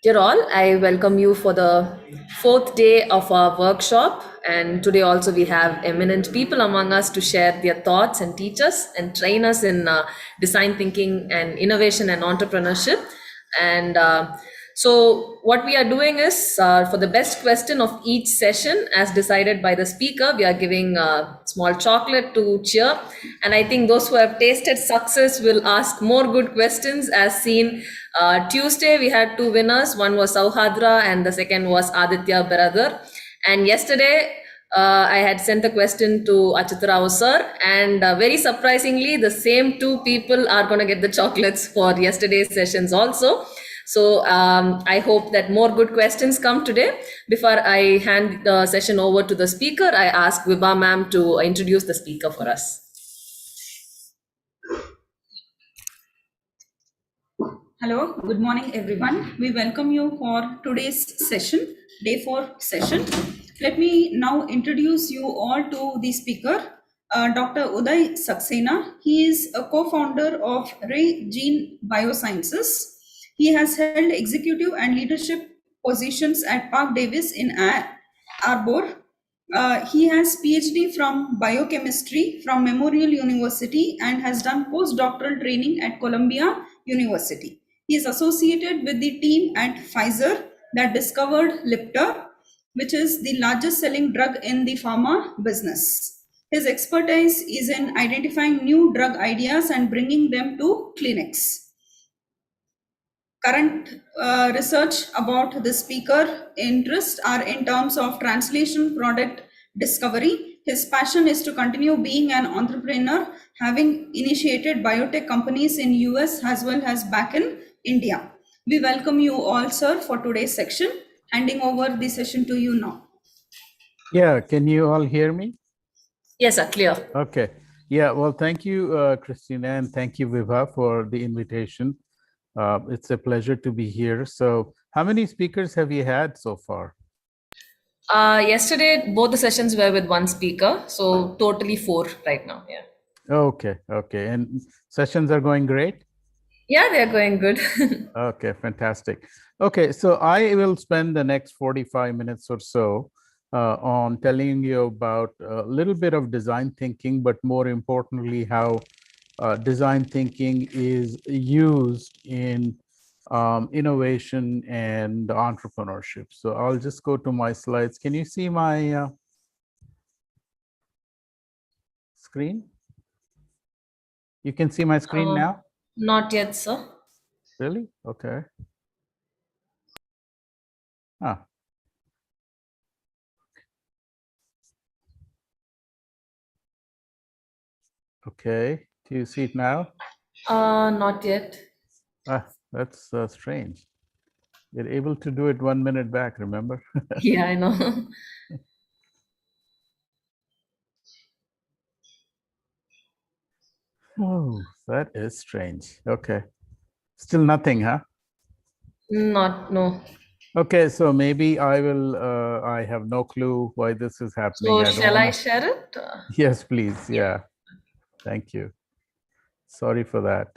Dear all, I welcome you for the fourth day of our workshop. And today also we have eminent people among us to share their thoughts and teach us and train us in design thinking and innovation and entrepreneurship. And what we are doing is for the best question of each session, as decided by the speaker, we are giving a small chocolate to cheer. And I think those who have tasted success will ask more good questions, as seen. Tuesday, we had two winners. One was Sauhadra, and the second was Aditya Brother. And yesterday, I had sent a question to Achutarao sir, and very surprisingly, the same two people are going to get the chocolates for yesterday's sessions also. So I hope that more good questions come today. Before I hand the session over to the speaker, I ask Vibha ma'am to introduce the speaker for us. Hello, good morning everyone. We welcome you for today's session, day 4 session. Let me now introduce you all to the speaker, Dr. Uday Saxena. He is a co-founder of Ray Gene Biosciences. He has held executive and leadership positions at Park Davis in Arbor. He has PhD from biochemistry from Memorial University and has done postdoctoral training at Columbia University. He is associated with the team at Pfizer that discovered Lipta, which is the largest selling drug in the pharma business. His expertise is in identifying new drug ideas and bringing them to clinics. Current research about the speaker interests are in terms of translation product discovery. His passion is to continue being an entrepreneur, having initiated biotech companies in US as well as back in India. We welcome you all, sir, for today's section. Handing over the session to you now. Yeah, can you all hear me? Yes, sir, clear. Okay. Yeah, well, thank you, Christina, and thank you, Vibha, for the invitation. It's a pleasure to be here. So how many speakers have you had so far? Yesterday, both the sessions were with one speaker, so totally 4 right now. Yeah. Okay, okay. And sessions are going great? Yeah, they're going good. Okay, fantastic. Okay, so I will spend the next 45 minutes or so on telling you about a little bit of design thinking, but more importantly, how design thinking is used in innovation and entrepreneurship. So I'll just go to my slides. Can you see my screen? You can see my screen now? Not yet, sir. Really? Okay. Ah. Okay. Do you see it now? Not yet. Ah, that's strange. You're able to do it 1 minute back, remember? Yeah, I know. Oh, that is strange. Okay. Still nothing, huh? No. Okay, so maybe I will, I have no clue why this is happening. So I don't shall I wanna... share it? Yes, please. Yeah. Thank you. Sorry for that.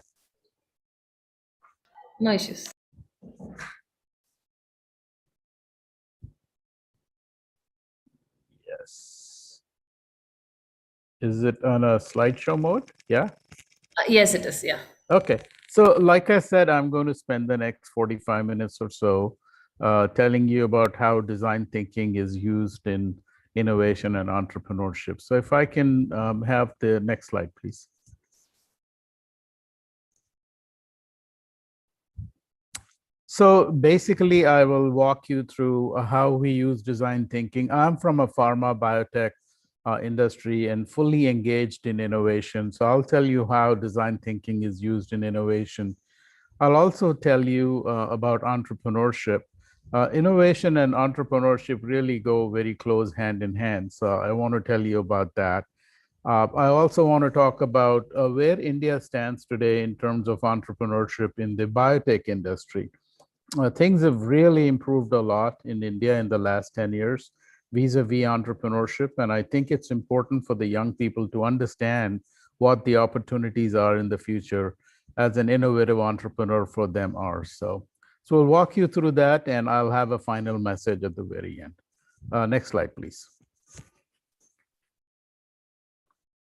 No issues. Yes. Is it on a slideshow mode? Yeah. Yes, it is. Yeah. Okay. So like I said, I'm going to spend the next 45 minutes or so telling you about how design thinking is used in innovation and entrepreneurship. So if I can have the next slide, please. So basically, I will walk you through how we use design thinking. I'm from a pharma biotech industry and fully engaged in innovation. So I'll tell you how design thinking is used in innovation. I'll also tell you about entrepreneurship. Innovation and entrepreneurship really go very close hand in hand. So I want to tell you about that. I also want to talk about where India stands today in terms of entrepreneurship in the biotech industry. Things have really improved a lot in India in the last 10 years vis-a-vis entrepreneurship. And I think it's important for the young people to understand what the opportunities are in the future as an innovative entrepreneur for them are. So So we'll walk you through that, and I'll have a final message at the very end. Next slide, please.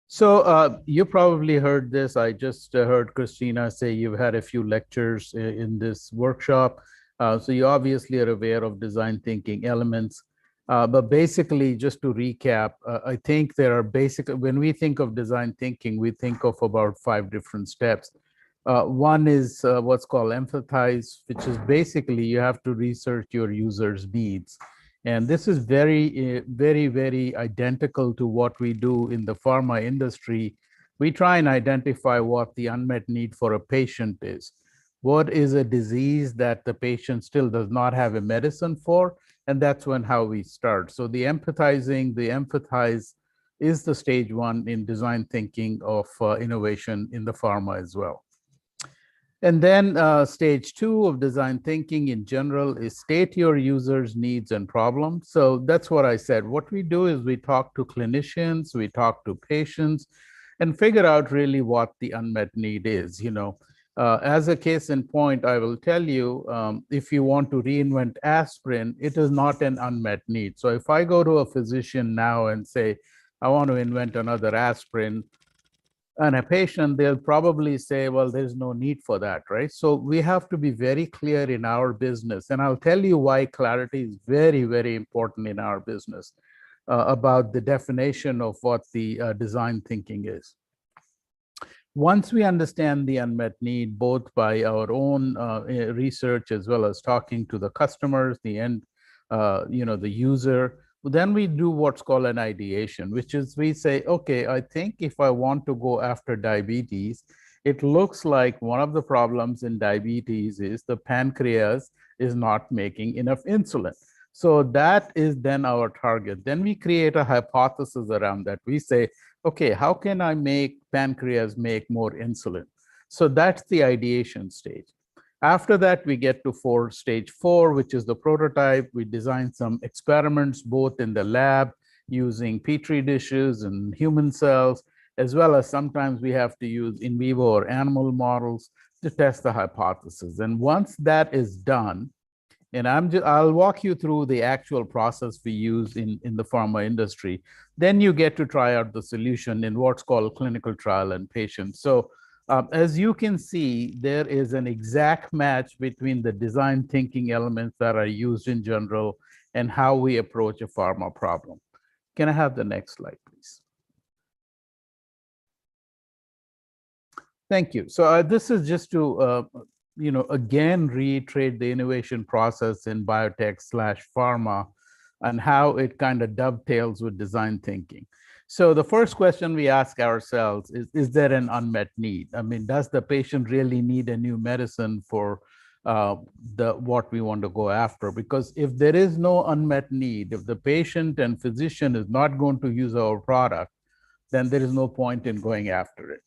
So you probably heard this. I just heard Christina say you've had a few lectures in this workshop. So you obviously are aware of design thinking elements. But basically, just to recap, I think there are when we think of design thinking, we think of about 5 different steps. One is what's called empathize, which is basically you have to research your user's needs. And this is very identical to what we do in the pharma industry. We try and identify what the unmet need for a patient is. What is a disease that the patient still does not have a medicine for? And that's how we start. So the empathize is the stage 1 in design thinking of innovation in the pharma as well. And then stage 2 of design thinking in general is state your users' needs and problems. So that's what I said. What we do is we talk to clinicians, we talk to patients, and figure out really what the unmet need is. As a case in point, I will tell you, if you want to reinvent aspirin, it is not an unmet need. So if I go to a physician now and say, I want to invent another aspirin, and a patient, they'll probably say, well, there's no need for that, right? So we have to be very clear in our business. And I'll tell you why clarity is very important in our business about the definition of what the design thinking is. Once we understand the unmet need, both by our own research as well as talking to the customers, the end, the user, then we do what's called an ideation, which is we say, okay, I think if I want to go after diabetes, it looks like one of the problems in diabetes is the pancreas is not making enough insulin. So that is then our target. Then we create a hypothesis around that. We say, okay, how can I make pancreas make more insulin? So that's the ideation stage. After that, we get to stage 4, which is the prototype. We design some experiments, both in the lab using Petri dishes and human cells, as well as sometimes we have to use in vivo or animal models to test the hypothesis. And once that is done, and I'll walk you through the actual process we use in the pharma industry, then you get to try out the solution in what's called clinical trial in patients. So as you can see, there is an exact match between the design thinking elements that are used in general and how we approach a pharma problem. Can I have the next slide, please? Thank you. So this is just to, again, reiterate the innovation process in biotech/pharma and how it kind of dovetails with design thinking. So the first question we ask ourselves is there an unmet need? I mean, does the patient really need a new medicine for what we want to go after? Because if there is no unmet need, if the patient and physician is not going to use our product, then there is no point in going after it.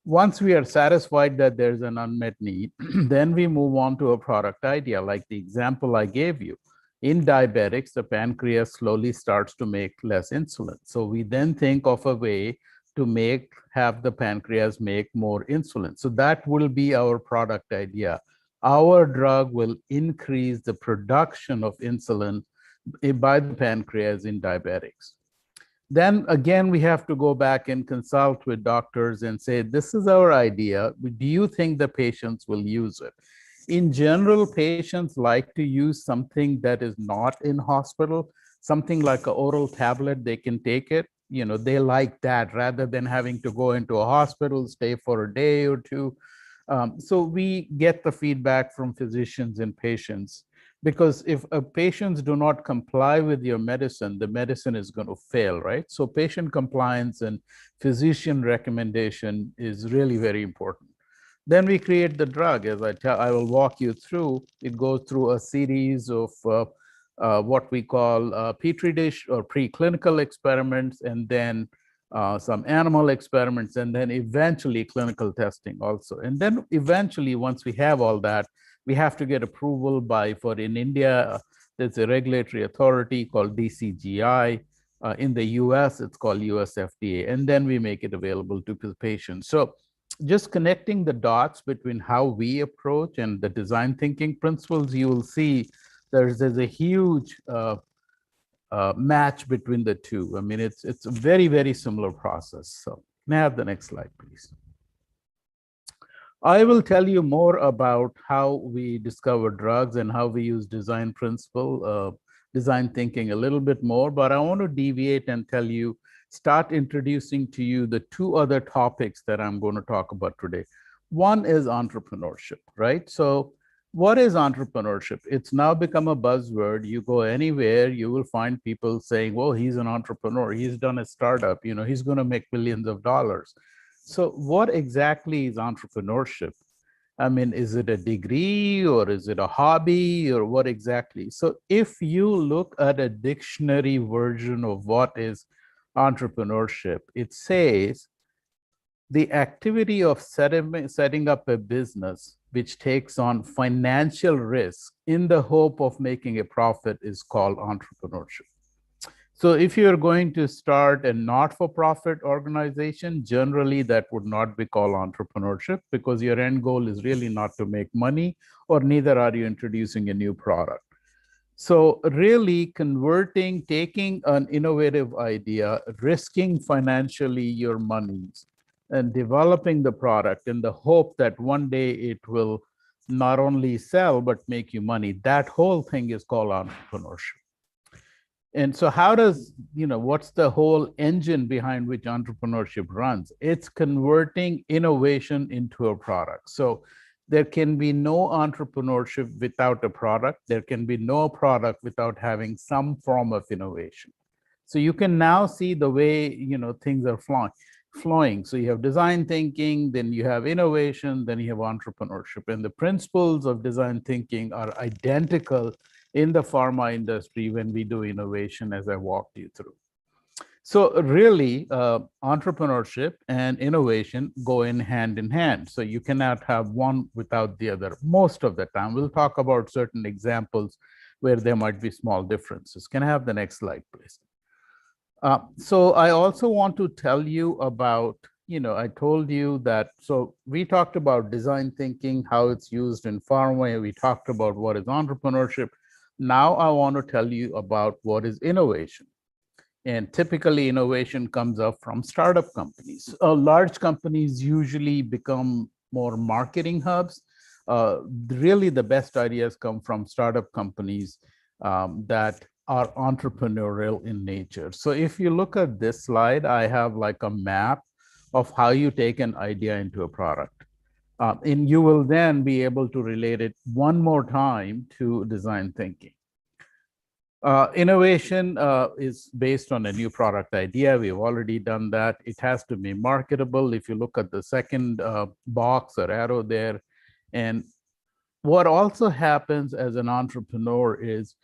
Once we are satisfied that there's an unmet need, then we move on to a product idea, like the example I gave you. In diabetics, the pancreas slowly starts to make less insulin. So we then think of a way to have the pancreas make more insulin. So that will be our product idea. Our drug will increase the production of insulin by the pancreas in diabetics. Then again, we have to go back and consult with doctors and say, this is our idea. Do you think the patients will use it? In general, patients like to use something that is not in hospital, something like an oral tablet, they can take it. They like that rather than having to go into a hospital, stay for a day or two. So we get the feedback from physicians and patients, because if patients do not comply with your medicine, the medicine is going to fail, right? So patient compliance and physician recommendation is really very important. Then we create the drug. As I will walk you through. It goes through a series of what we call Petri dish or preclinical experiments, and then some animal experiments, and then eventually clinical testing also. And then eventually, once we have all that, we have to get approval for in India, there's a regulatory authority called DCGI. In the US, it's called US FDA. And then we make it available to the patients. So just connecting the dots between how we approach and the design thinking principles, you will see there's a huge match between the two. I mean, it's a very, very similar process. So may I have the next slide, please? I will tell you more about how we discover drugs and how we use design thinking a little bit more, but I want to deviate and start introducing to you the two other topics that I'm going to talk about today. One is entrepreneurship, right? So what is entrepreneurship? It's now become a buzzword. You go anywhere, you will find people saying, well, he's an entrepreneur. He's done a startup, he's going to make millions of dollars. So what exactly is entrepreneurship? I mean, is it a degree or is it a hobby or what exactly? So if you look at a dictionary version of what is entrepreneurship, it says the activity of setting up a business which takes on financial risk in the hope of making a profit is called entrepreneurship. So if you're going to start a not-for-profit organization, generally that would not be called entrepreneurship because your end goal is really not to make money, or neither are you introducing a new product. So really taking an innovative idea, risking financially your monies, and developing the product in the hope that one day it will not only sell, but make you money. That whole thing is called entrepreneurship. And so what's the whole engine behind which entrepreneurship runs? It's converting innovation into a product. So there can be no entrepreneurship without a product. There can be no product without having some form of innovation. So you can now see the way, things are flowing. So you have design thinking, then you have innovation, then you have entrepreneurship. And the principles of design thinking are identical in the pharma industry when we do innovation, as I walked you through. So really, entrepreneurship and innovation go in hand. So you cannot have one without the other most of the time. We'll talk about certain examples where there might be small differences. Can I have the next slide, please? So I also want to tell you about, I told you that, so we talked about design thinking, how it's used in pharma. We talked about what is entrepreneurship. Now I want to tell you about what is innovation. And typically innovation comes up from startup companies. Large companies usually become more marketing hubs. Really the best ideas come from startup companies that are entrepreneurial in nature. So if you look at this slide, I have like a map of how you take an idea into a product. And you will then be able to relate it one more time to design thinking. Innovation is based on a new product idea. We've already done that. It has to be marketable. If you look at the second box or arrow there. And what also happens as an entrepreneur is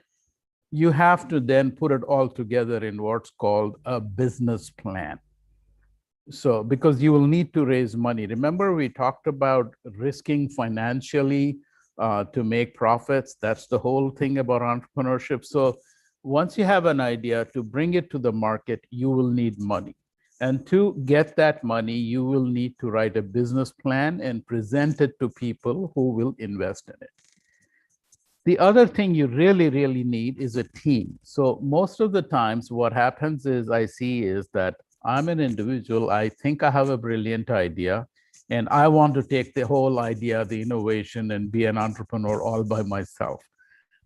you have to then put it all together in what's called a business plan. So, because you will need to raise money. Remember, we talked about risking financially to make profits. That's the whole thing about entrepreneurship. So once you have an idea, to bring it to the market, you will need money. And to get that money, you will need to write a business plan and present it to people who will invest in it. The other thing you really, really need is a team. So most of the times what happens is I see is that I'm an individual. I think I have a brilliant idea and I want to take the whole idea, the innovation, and be an entrepreneur all by myself.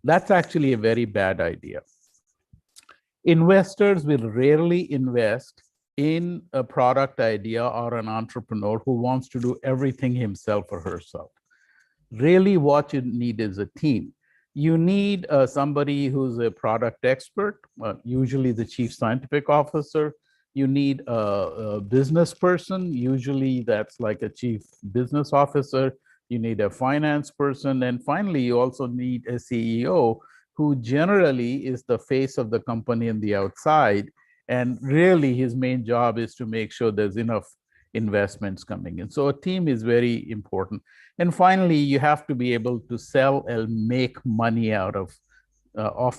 That's actually a very bad idea. Investors will rarely invest in a product idea or an entrepreneur who wants to do everything himself or herself. Really what you need is a team. You need somebody who's a product expert, usually the chief scientific officer. You need a business person, usually that's like a chief business officer. You need a finance person. And finally, you also need a CEO who generally is the face of the company on the outside. And really his main job is to make sure there's enough investments coming in. So a team is very important. And finally, you have to be able to sell and make money out of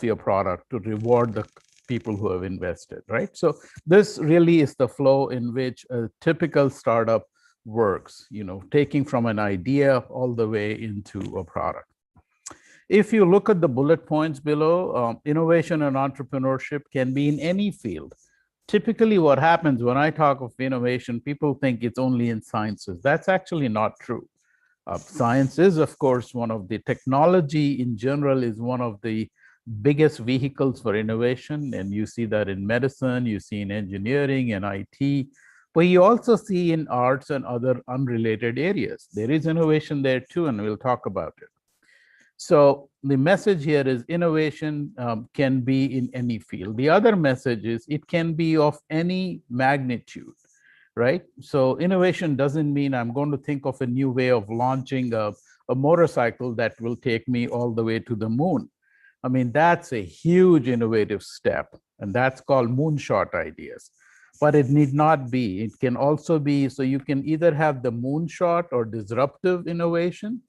your product to reward the people who have invested, right? So this really is the flow in which a typical startup works, taking from an idea all the way into a product. If you look at the bullet points below, innovation and entrepreneurship can be in any field. Typically, what happens when I talk of innovation, people think it's only in sciences. That's actually not true. Science is, of course, one of the technology in general is one of the biggest vehicles for innovation. And you see that in medicine, you see in engineering and IT, but you also see in arts and other unrelated areas. There is innovation there too, and we'll talk about it. So the message here is innovation can be in any field. The other message is it can be of any magnitude, right? So innovation doesn't mean I'm going to think of a new way of launching a motorcycle that will take me all the way to the moon. I mean, that's a huge innovative step, and that's called moonshot ideas. But it need not be. It can also be, so you can either have the moonshot or disruptive innovation,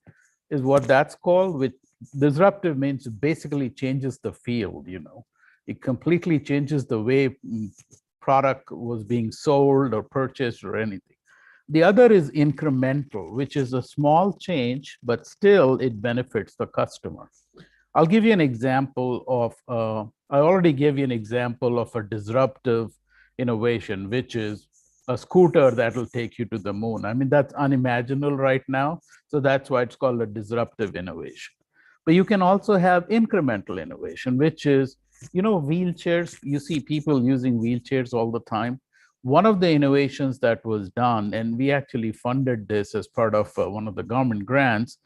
is what that's called, which disruptive means it basically changes the field, It completely changes the way product was being sold or purchased or anything. The other is incremental, which is a small change, but still it benefits the customer. I'll give you an example of, I already gave you an example of a disruptive innovation, which is a scooter that will take you to the moon. I mean, that's unimaginable right now. So that's why it's called a disruptive innovation. But you can also have incremental innovation, which is, wheelchairs. You see people using wheelchairs all the time. One of the innovations that was done, and we actually funded this as part of one of the government grants,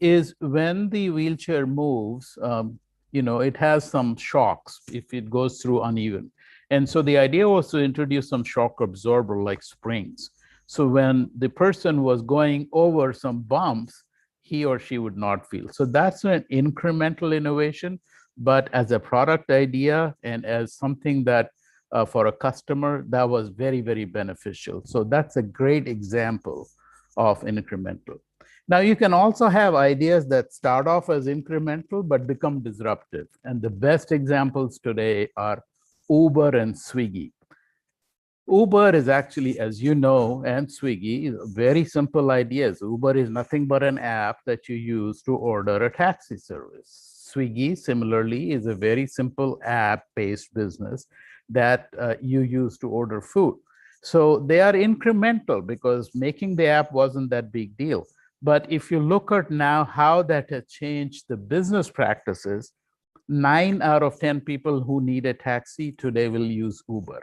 is when the wheelchair moves, it has some shocks if it goes through uneven. And so the idea was to introduce some shock absorber like springs. So when the person was going over some bumps, he or she would not feel. So that's an incremental innovation, but as a product idea and as something that for a customer, that was very, very beneficial. So that's a great example of incremental. Now, you can also have ideas that start off as incremental, but become disruptive. And the best examples today are Uber and Swiggy. Uber is actually, as you know, and Swiggy, very simple ideas. Uber is nothing but an app that you use to order a taxi service. Swiggy, similarly, is a very simple app-based business that you use to order food. So they are incremental because making the app wasn't that big deal. But if you look at now how that has changed the business practices, 9 out of 10 people who need a taxi today will use Uber.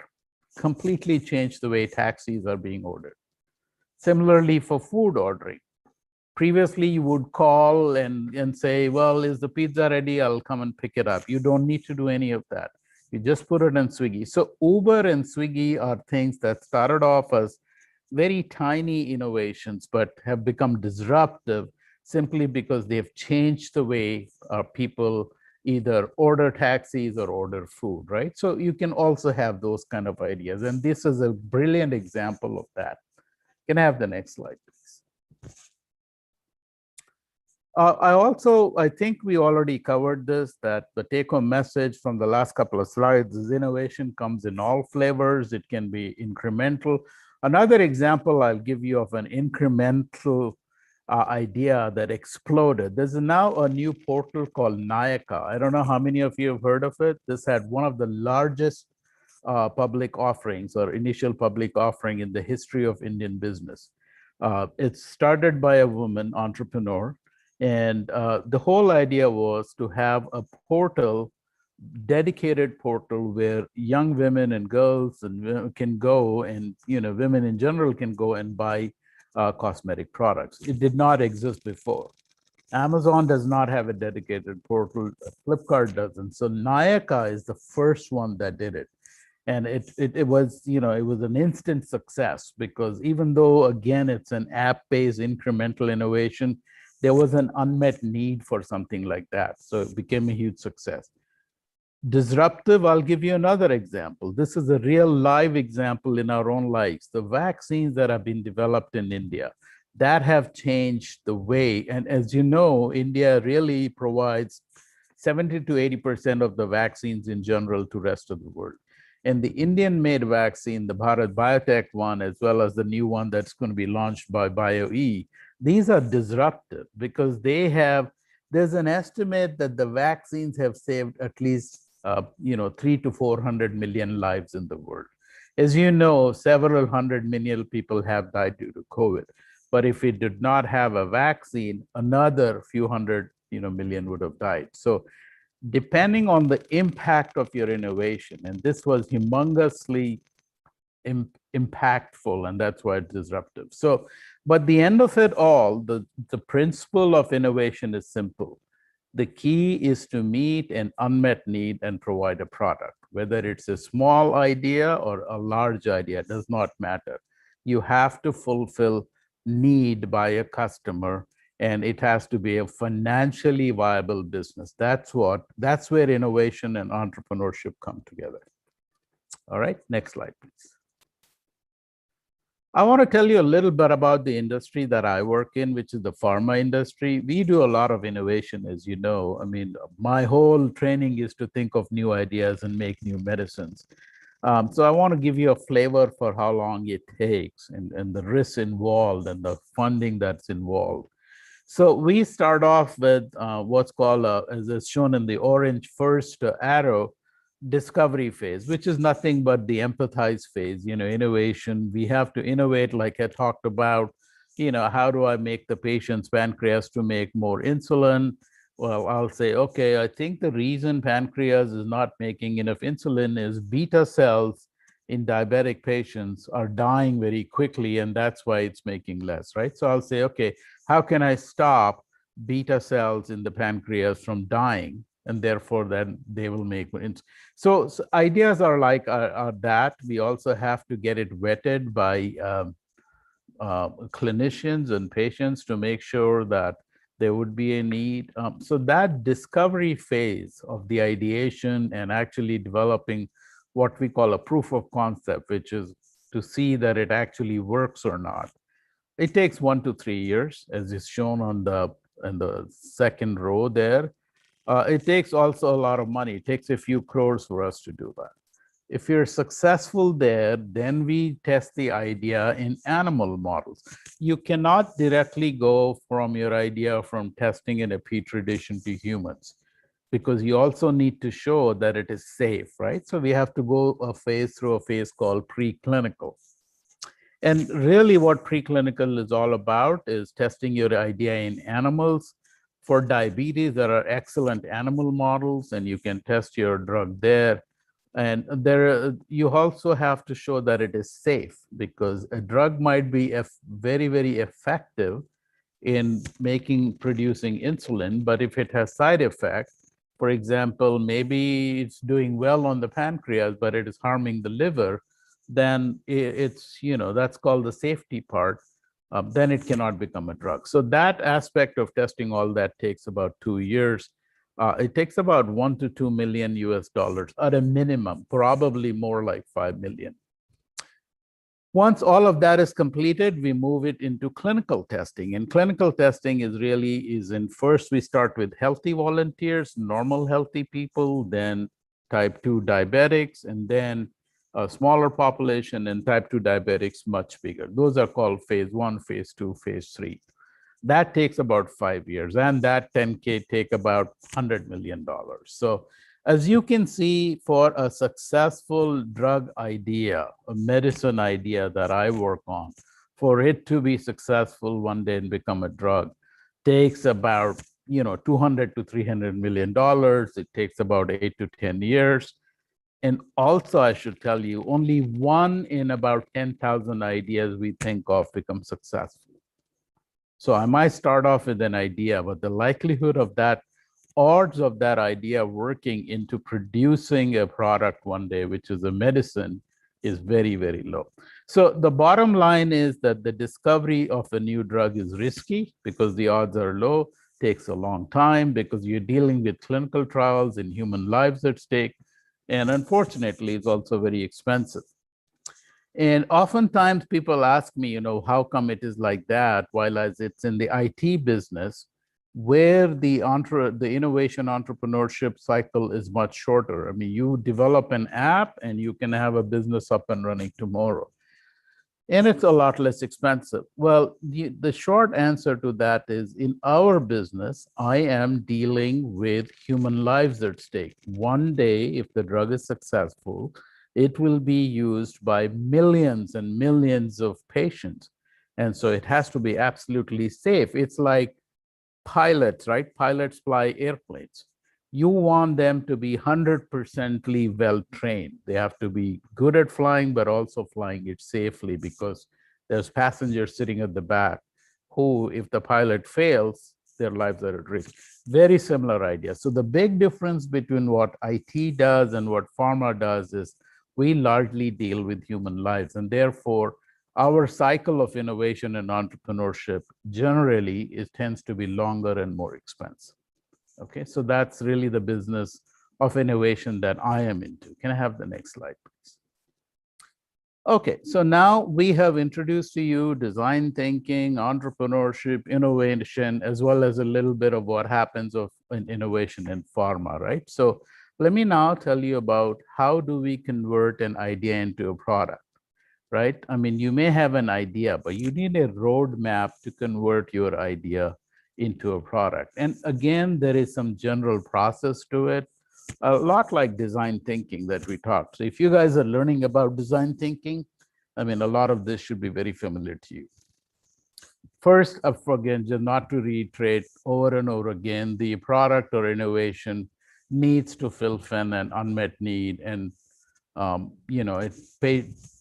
Completely changed the way taxis are being ordered. Similarly, for food ordering, previously you would call and say, well, is the pizza ready? I'll come and pick it up. You don't need to do any of that. You just put it in Swiggy. So Uber and Swiggy are things that started off as very tiny innovations, but have become disruptive simply because they've changed the way people either order taxis or order food, right? So you can also have those kind of ideas. And this is a brilliant example of that. Can I have the next slide, please? I think we already covered this, that the take-home message from the last couple of slides is innovation comes in all flavors. It can be incremental. Another example I'll give you of an incremental idea that exploded. There's now a new portal called Nayaka. I don't know how many of you have heard of it. This had one of the largest public offerings or initial public offering in the history of Indian business. It's started by a woman entrepreneur. And the whole idea was to have a portal, dedicated portal where young women and girls and can go, and women in general can go and buy cosmetic products. It did not exist before. Amazon does not have a dedicated portal. Flipkart doesn't. So Nayaka is the first one that did it. And it was, it was an instant success because even though, again, it's an app-based incremental innovation, there was an unmet need for something like that. So it became a huge success. Disruptive, I'll give you another example. This is a real live example in our own lives. The vaccines that have been developed in India that have changed the way. And as you know, India really provides 70 to 80% of the vaccines in general to rest of the world. And the Indian-made vaccine, the Bharat Biotech one, as well as the new one that's going to be launched by BioE, these are disruptive because there's an estimate that the vaccines have saved at least 3 to 400 million lives in the world. As you know, several hundred million people have died due to COVID. But if we did not have a vaccine, another few hundred million would have died. So depending on the impact of your innovation, and this was humongously impactful, and that's why it's disruptive. So, but the end of it all, the principle of innovation is simple. The key is to meet an unmet need and provide a product. Whether it's a small idea or a large idea, it does not matter. You have to fulfill need by a customer, and it has to be a financially viable business. That's where innovation and entrepreneurship come together. All right, next slide, please. I want to tell you a little bit about the industry that I work in, which is the pharma industry. We do a lot of innovation, as you know. I mean, my whole training is to think of new ideas and make new medicines. So I want to give you a flavor for how long it takes and the risks involved and the funding that's involved. So we start off with what's called, as is shown in the orange first arrow, discovery phase, which is nothing but the empathize phase, innovation. We have to innovate, like I talked about, how do I make the patient's pancreas to make more insulin? Well, I'll say, okay, I think the reason pancreas is not making enough insulin is beta cells in diabetic patients are dying very quickly, and that's why it's making less, right? So I'll say, okay, how can I stop beta cells in the pancreas from dying? And therefore, then they will make more insulin. So ideas are like are that. We also have to get it vetted by clinicians and patients to make sure that there would be a need. So that discovery phase of the ideation and actually developing what we call a proof of concept, which is to see that it actually works or not. It takes 1 to 3 years, as is shown on the second row there. It takes also a lot of money. It takes a few crores for us to do that. If you're successful there, then we test the idea in animal models. You cannot directly go from your idea from testing in a petri dish to humans, because you also need to show that it is safe, right? So we have to go through a phase called preclinical. And really what preclinical is all about is testing your idea in animals. For diabetes, there are excellent animal models, and you can test your drug there. And you also have to show that it is safe, because a drug might be very, very effective in producing insulin, but if it has side effects, for example, maybe it's doing well on the pancreas, but it is harming the liver, then it's, that's called the safety part. Then it cannot become a drug. So that aspect of testing all that takes about 2 years. It takes about $1 to $2 million US at a minimum, probably more like 5 million. Once all of that is completed, we move it into clinical testing. And clinical testing is in first we start with healthy volunteers, normal healthy people, then type 2 diabetics, and then a smaller population, and type 2 diabetics much bigger. Those are called phase 1, phase 2, phase 3. That takes about 5 years, and that 10K take about $100 million. So as you can see, for a successful drug idea, a medicine idea that I work on, for it to be successful one day and become a drug, takes about 200 to $300 million. It takes about 8 to 10 years. And also, I should tell you, only 1 in about 10,000 ideas we think of become successful. So I might start off with an idea, but the likelihood of that, odds of that idea working into producing a product one day, which is a medicine, is very, very low. So the bottom line is that the discovery of a new drug is risky because the odds are low, takes a long time because you're dealing with clinical trials and human lives at stake. And unfortunately, it's also very expensive. And oftentimes people ask me, how come it is like that, while as it's in the IT business, where the innovation entrepreneurship cycle is much shorter. I mean, you develop an app and you can have a business up and running tomorrow. And it's a lot less expensive. Well, the short answer to that is in our business, I am dealing with human lives at stake. One day, if the drug is successful, it will be used by millions and millions of patients. And so it has to be absolutely safe. It's like pilots, right? Pilots fly airplanes. You want them to be 100% well trained. They have to be good at flying, but also flying it safely, because there's passengers sitting at the back who, if the pilot fails, their lives are at risk. Very similar idea. So the big difference between what IT does and what pharma does is we largely deal with human lives, and therefore our cycle of innovation and entrepreneurship generally tends to be longer and more expensive. Okay, so that's really the business of innovation that I am into. Can I have the next slide, please? Okay, so now we have introduced to you design thinking, entrepreneurship, innovation, as well as a little bit of what happens in innovation in pharma, right? So let me now tell you about how do we convert an idea into a product, right? I mean, you may have an idea, but you need a roadmap to convert your idea into a product. And again, there is some general process to it, a lot like design thinking that we talked. So if you guys are learning about design thinking, I mean, a lot of this should be very familiar to you. First, again, just not to reiterate over and over again, the product or innovation needs to fulfill an unmet need, and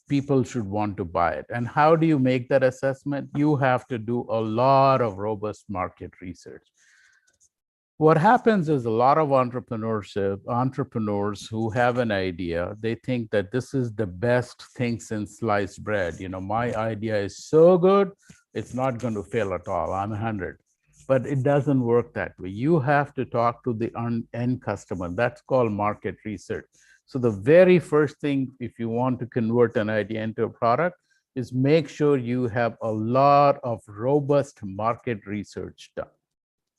people should want to buy it. And how do you make that assessment? You have to do a lot of robust market research. What happens is a lot of entrepreneurs who have an idea, they think that this is the best thing since sliced bread. My idea is so good, it's not going to fail at all. I'm 100. But it doesn't work that way. You have to talk to the end customer. That's called market research. So the very first thing, if you want to convert an idea into a product, is make sure you have a lot of robust market research done.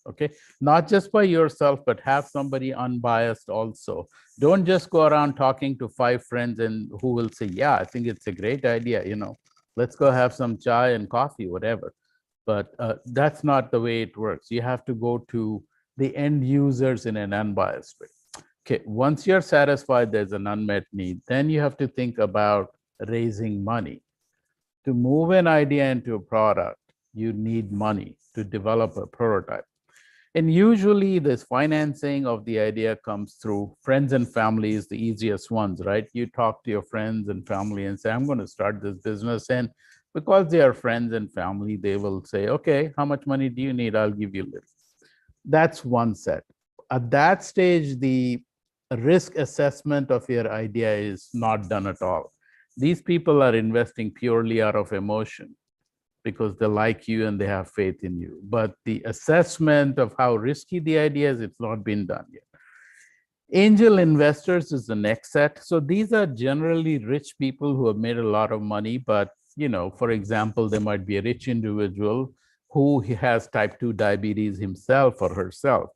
Okay, not just by yourself, but have somebody unbiased also. Don't just go around talking to 5 friends and who will say, yeah, I think it's a great idea, let's go have some chai and coffee, whatever. But that's not the way it works. You have to go to the end users in an unbiased way. Okay, once you're satisfied there's an unmet need, then you have to think about raising money. To move an idea into a product, you need money to develop a prototype. And usually this financing of the idea comes through friends and family is the easiest ones, right? You talk to your friends and family and say, I'm going to start this business. And because they are friends and family, they will say, okay, how much money do you need? I'll give you a little. That's one set. At that stage, the risk assessment of your idea is not done at all. These people are investing purely out of emotion, because they like you and they have faith in you. But the assessment of how risky the idea is, it's not been done yet. Angel investors is the next set. So these are generally rich people who have made a lot of money, but for example, there might be a rich individual who has type 2 diabetes himself or herself.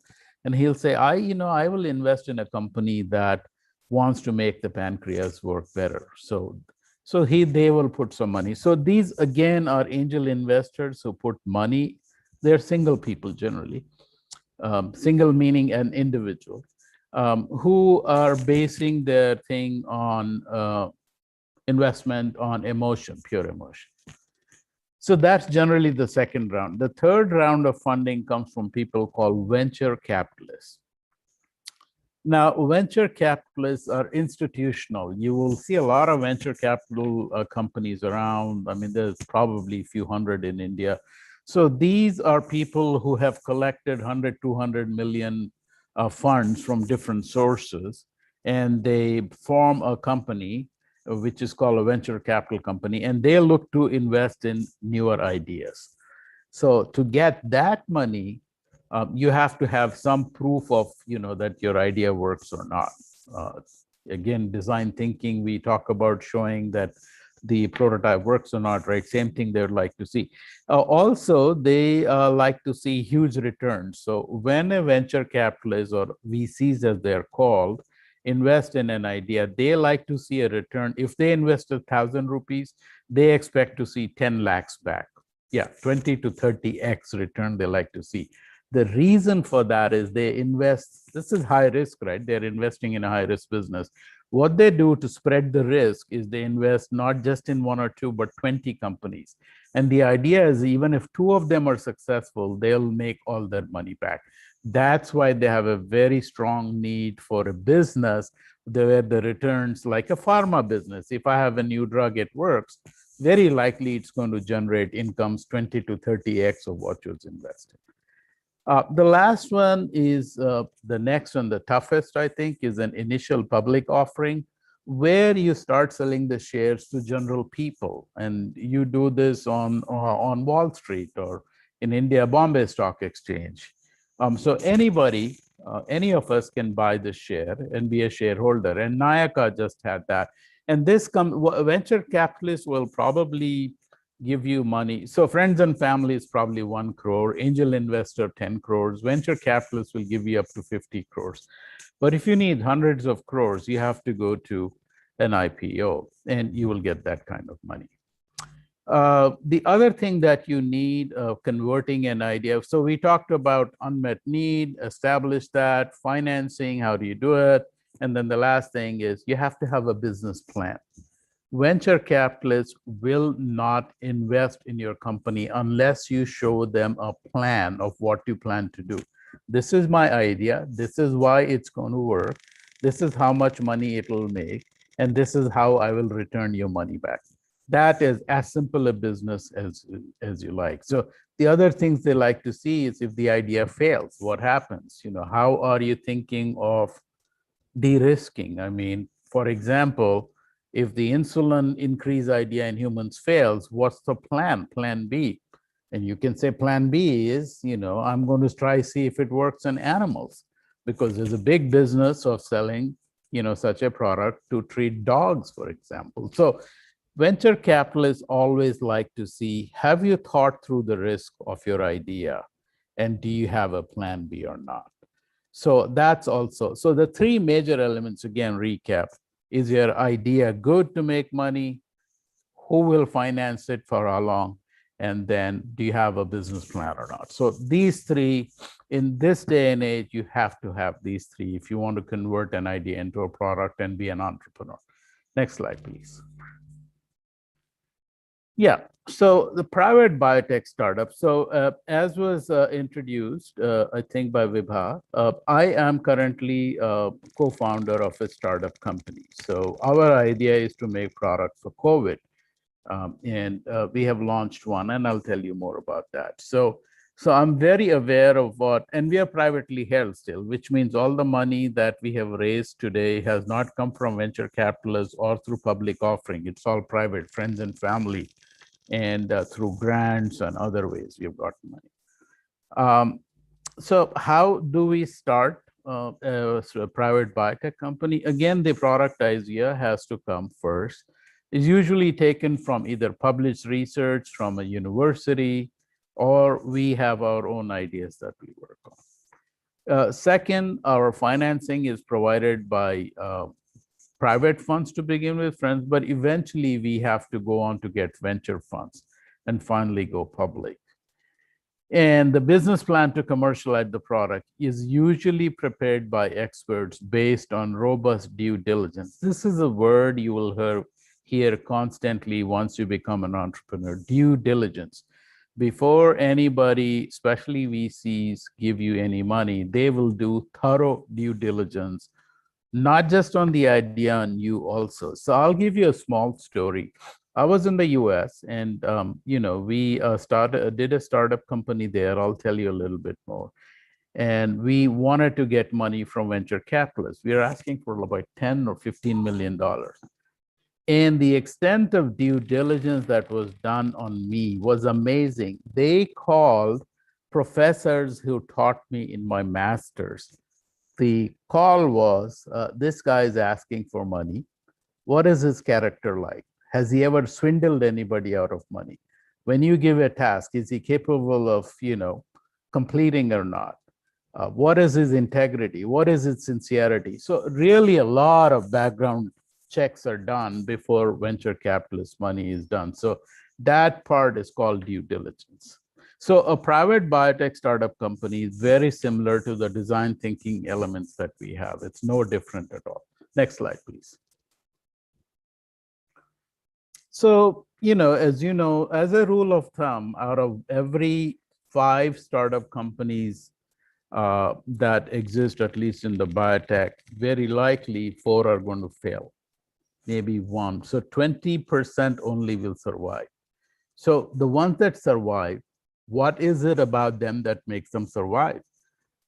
And he'll say, I will invest in a company that wants to make the pancreas work better. So they will put some money. So these again are angel investors who put money. They're single people generally, single meaning an individual, who are basing their thing on investment on emotion, pure emotion. So that's generally the second round. The third round of funding comes from people called venture capitalists. Now, venture capitalists are institutional. You will see a lot of venture capital companies around. I mean, there's probably a few hundred in India. So these are people who have collected 100, 200 million funds from different sources, and they form a company, which is called a venture capital company, and they look to invest in newer ideas. So to get that money, you have to have some proof of, that your idea works or not. Again, design thinking, we talk about showing that the prototype works or not, right? Same thing they would like to see. Also, they like to see huge returns. So when a venture capitalist, or VCs as they're called, invest in an idea, they like to see a return. If they invest 1,000 rupees, they expect to see 10 lakhs back. Yeah, 20 to 30x return they like to see. The reason for that is they invest, this is high risk, right? They're investing in a high risk business. What they do to spread the risk is they invest not just in one or two, but 20 companies. And the idea is even if two of them are successful, they'll make all their money back. That's why they have a very strong need for a business where the returns, like a pharma business, if I have a new drug, it works, very likely it's going to generate incomes 20 to 30x of what you've invested. The last one is the next one, the toughest, I think, is an initial public offering where you start selling the shares to general people. And you do this on Wall Street or in India, Bombay Stock Exchange. So anybody, any of us can buy the share and be a shareholder. And Nayaka just had that. And this venture capitalists will probably give you money. So friends and family is probably 1 crore, angel investor 10 crores, venture capitalists will give you up to 50 crores. But if you need hundreds of crores, you have to go to an IPO and you will get that kind of money. The other thing that you need, converting an idea. So we talked about unmet need, establish that, financing, how do you do it? And then the last thing is you have to have a business plan. Venture capitalists will not invest in your company unless you show them a plan of what you plan to do. This is my idea. This is why it's going to work. This is how much money it will make. And this is how I will return your money back. That is as simple a business as you like. So the other things they like to see is if the idea fails, what happens? How are you thinking of de-risking? I mean, for example, if the insulin increase idea in humans fails, what's the plan? Plan B. And you can say plan B is, I'm going to try see if it works in animals, because there's a big business of selling, such a product to treat dogs, for example. So venture capitalists always like to see, have you thought through the risk of your idea? And do you have a plan B or not? So that's also, so the three major elements, again, recap. Is your idea good to make money? Who will finance it for how long? And then do you have a business plan or not? So these three, in this day and age, you have to have these three if you want to convert an idea into a product and be an entrepreneur. Next slide, please. Yeah, so the private biotech startup. So as was introduced, I think by Vibha, I am currently co-founder of a startup company. So our idea is to make products for COVID. And we have launched one, and I'll tell you more about that. So I'm very aware of what, and we are privately held still, which means all the money that we have raised today has not come from venture capitalists or through public offering. It's all private, friends and family, and through grants and other ways we've gotten money. So how do we start a private biotech company? Again, the product idea has to come first. It's usually taken from either published research from a university, or we have our own ideas that we work on. Second, our financing is provided by private funds to begin with, friends, but eventually we have to go on to get venture funds and finally go public. And the business plan to commercialize the product is usually prepared by experts based on robust due diligence. This is a word you will hear constantly once you become an entrepreneur, due diligence. Before anybody, especially VCs, give you any money, they will do thorough due diligence, not just on the idea, on you also. So I'll give you a small story. I was in the US and, we did a startup company there. I'll tell you a little bit more. And we wanted to get money from venture capitalists. We were asking for about 10 or $15 million. And the extent of due diligence that was done on me was amazing. They called professors who taught me in my master's. The call was, this guy is asking for money. What is his character like? Has he ever swindled anybody out of money? When you give a task, is he capable of, completing or not? What is his integrity? What is his sincerity? So really a lot of background checks are done before venture capitalist money is done. So that part is called due diligence. So a private biotech startup company is very similar to the design thinking elements that we have. It's no different at all. Next slide, please. So, as you know, as a rule of thumb, out of every 5 startup companies that exist, at least in the biotech, very likely 4 are going to fail, maybe 1. So 20% only will survive. So the ones that survive, what is it about them that makes them survive?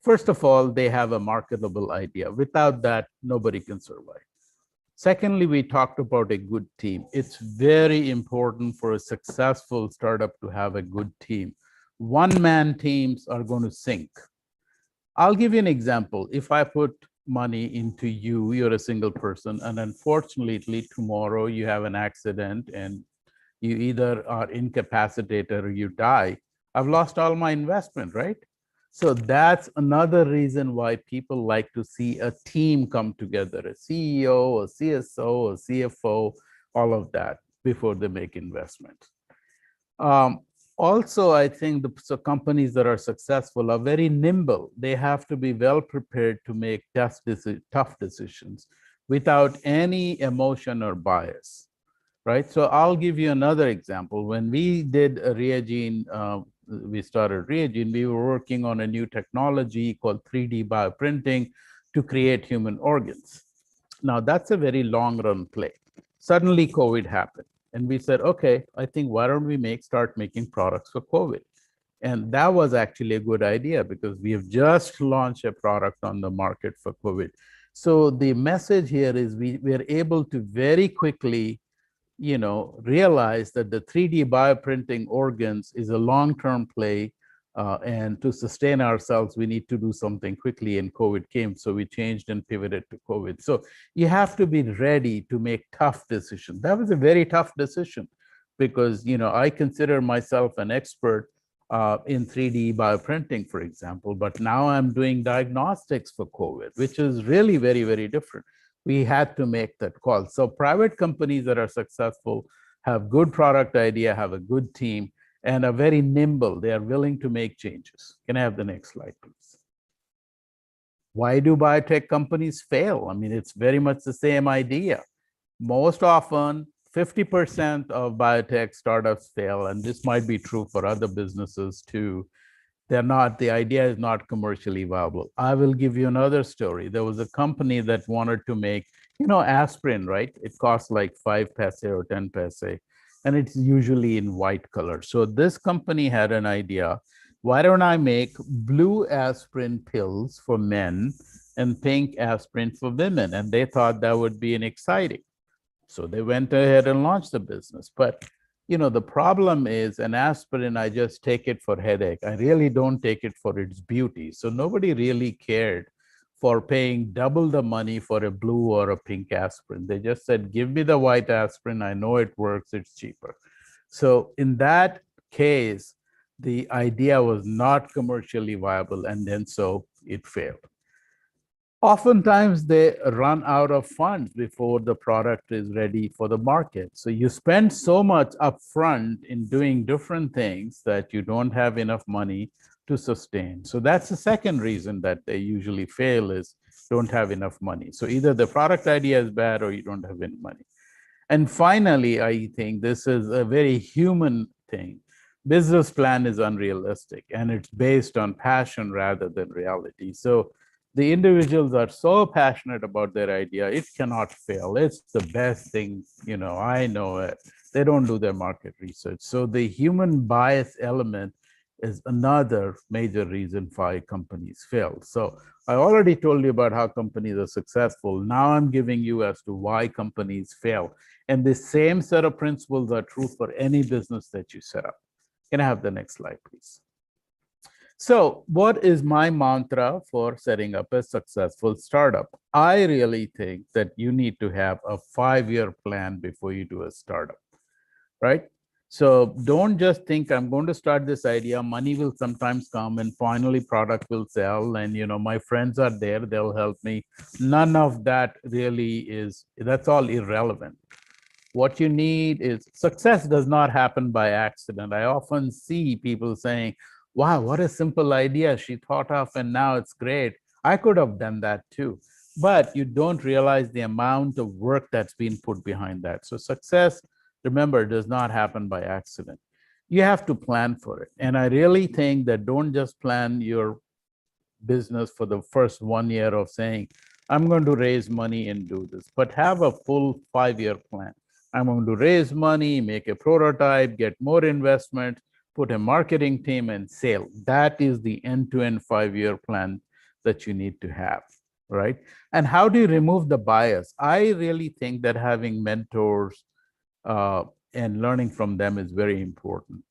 First of all, they have a marketable idea. Without that, nobody can survive. Secondly, we talked about a good team. It's very important for a successful startup to have a good team. One-man teams are going to sink. I'll give you an example. If I put money into you, you're a single person, and unfortunately, tomorrow you have an accident and you either are incapacitated or you die, I've lost all my investment, right? So that's another reason why people like to see a team come together, a CEO, a CSO, a CFO, all of that before they make investments. Also, I think the companies that are successful are very nimble. They have to be well prepared to make tough decisions without any emotion or bias, right? So I'll give you another example. When we did a Reagene, we started Reagene, we were working on a new technology called 3D bioprinting to create human organs. Now, that's a very long run play. Suddenly, COVID happened. And we said, okay, I think why don't we start making products for COVID? And that was actually a good idea because we have just launched a product on the market for COVID. So the message here is we're able to very quickly, realize that the 3D bioprinting organs is a long-term play. And to sustain ourselves, we need to do something quickly, and COVID came. So we changed and pivoted to COVID. So you have to be ready to make tough decisions. That was a very tough decision because, I consider myself an expert in 3D bioprinting, for example, but now I'm doing diagnostics for COVID, which is really very, very different. We had to make that call. So private companies that are successful have good product idea, have a good team, and are very nimble. They are willing to make changes. Can I have the next slide, please? Why do biotech companies fail? I mean, it's very much the same idea. Most often, 50% of biotech startups fail, and this might be true for other businesses too. The idea is not commercially viable. I will give you another story. There was a company that wanted to make, aspirin, right? It costs like 5 paise or 10 paise, and it's usually in white color. So this company had an idea, why don't I make blue aspirin pills for men and pink aspirin for women? And they thought that would be exciting. So they went ahead and launched the business. But the problem is an aspirin, I just take it for headache. I really don't take it for its beauty. So nobody really cared for paying double the money for a blue or a pink aspirin. They just said, give me the white aspirin. I know it works. It's cheaper. So in that case, the idea was not commercially viable, and then so it failed. Oftentimes, they run out of funds before the product is ready for the market. So you spend so much upfront in doing different things that you don't have enough money to sustain. So that's the second reason that they usually fail, is don't have enough money. So either the product idea is bad or you don't have any money. And finally, I think this is a very human thing. Business plan is unrealistic, and it's based on passion rather than reality. So the individuals are so passionate about their idea, it cannot fail. It's the best thing, I know it. They don't do their market research. So the human bias element is another major reason why companies fail. So I already told you about how companies are successful. Now I'm giving you as to why companies fail. And the same set of principles are true for any business that you set up. Can I have the next slide, please? So what is my mantra for setting up a successful startup? I really think that you need to have a 5-year plan before you do a startup, right? So don't just think I'm going to start this idea, money will sometimes come and finally product will sell and my friends are there, they'll help me. None of that really is, that's all irrelevant. What you need is success does not happen by accident. I often see people saying, wow, what a simple idea she thought of and now it's great. I could have done that too. But you don't realize the amount of work that's been put behind that. So success, remember, does not happen by accident. You have to plan for it. And I really think that don't just plan your business for the first 1 year of saying, I'm going to raise money and do this, but have a full 5-year plan. I'm going to raise money, make a prototype, get more investment, put a marketing team and sale. That is the end-to-end 5-year plan that you need to have, right? And how do you remove the bias? I really think that having mentors and learning from them is very important.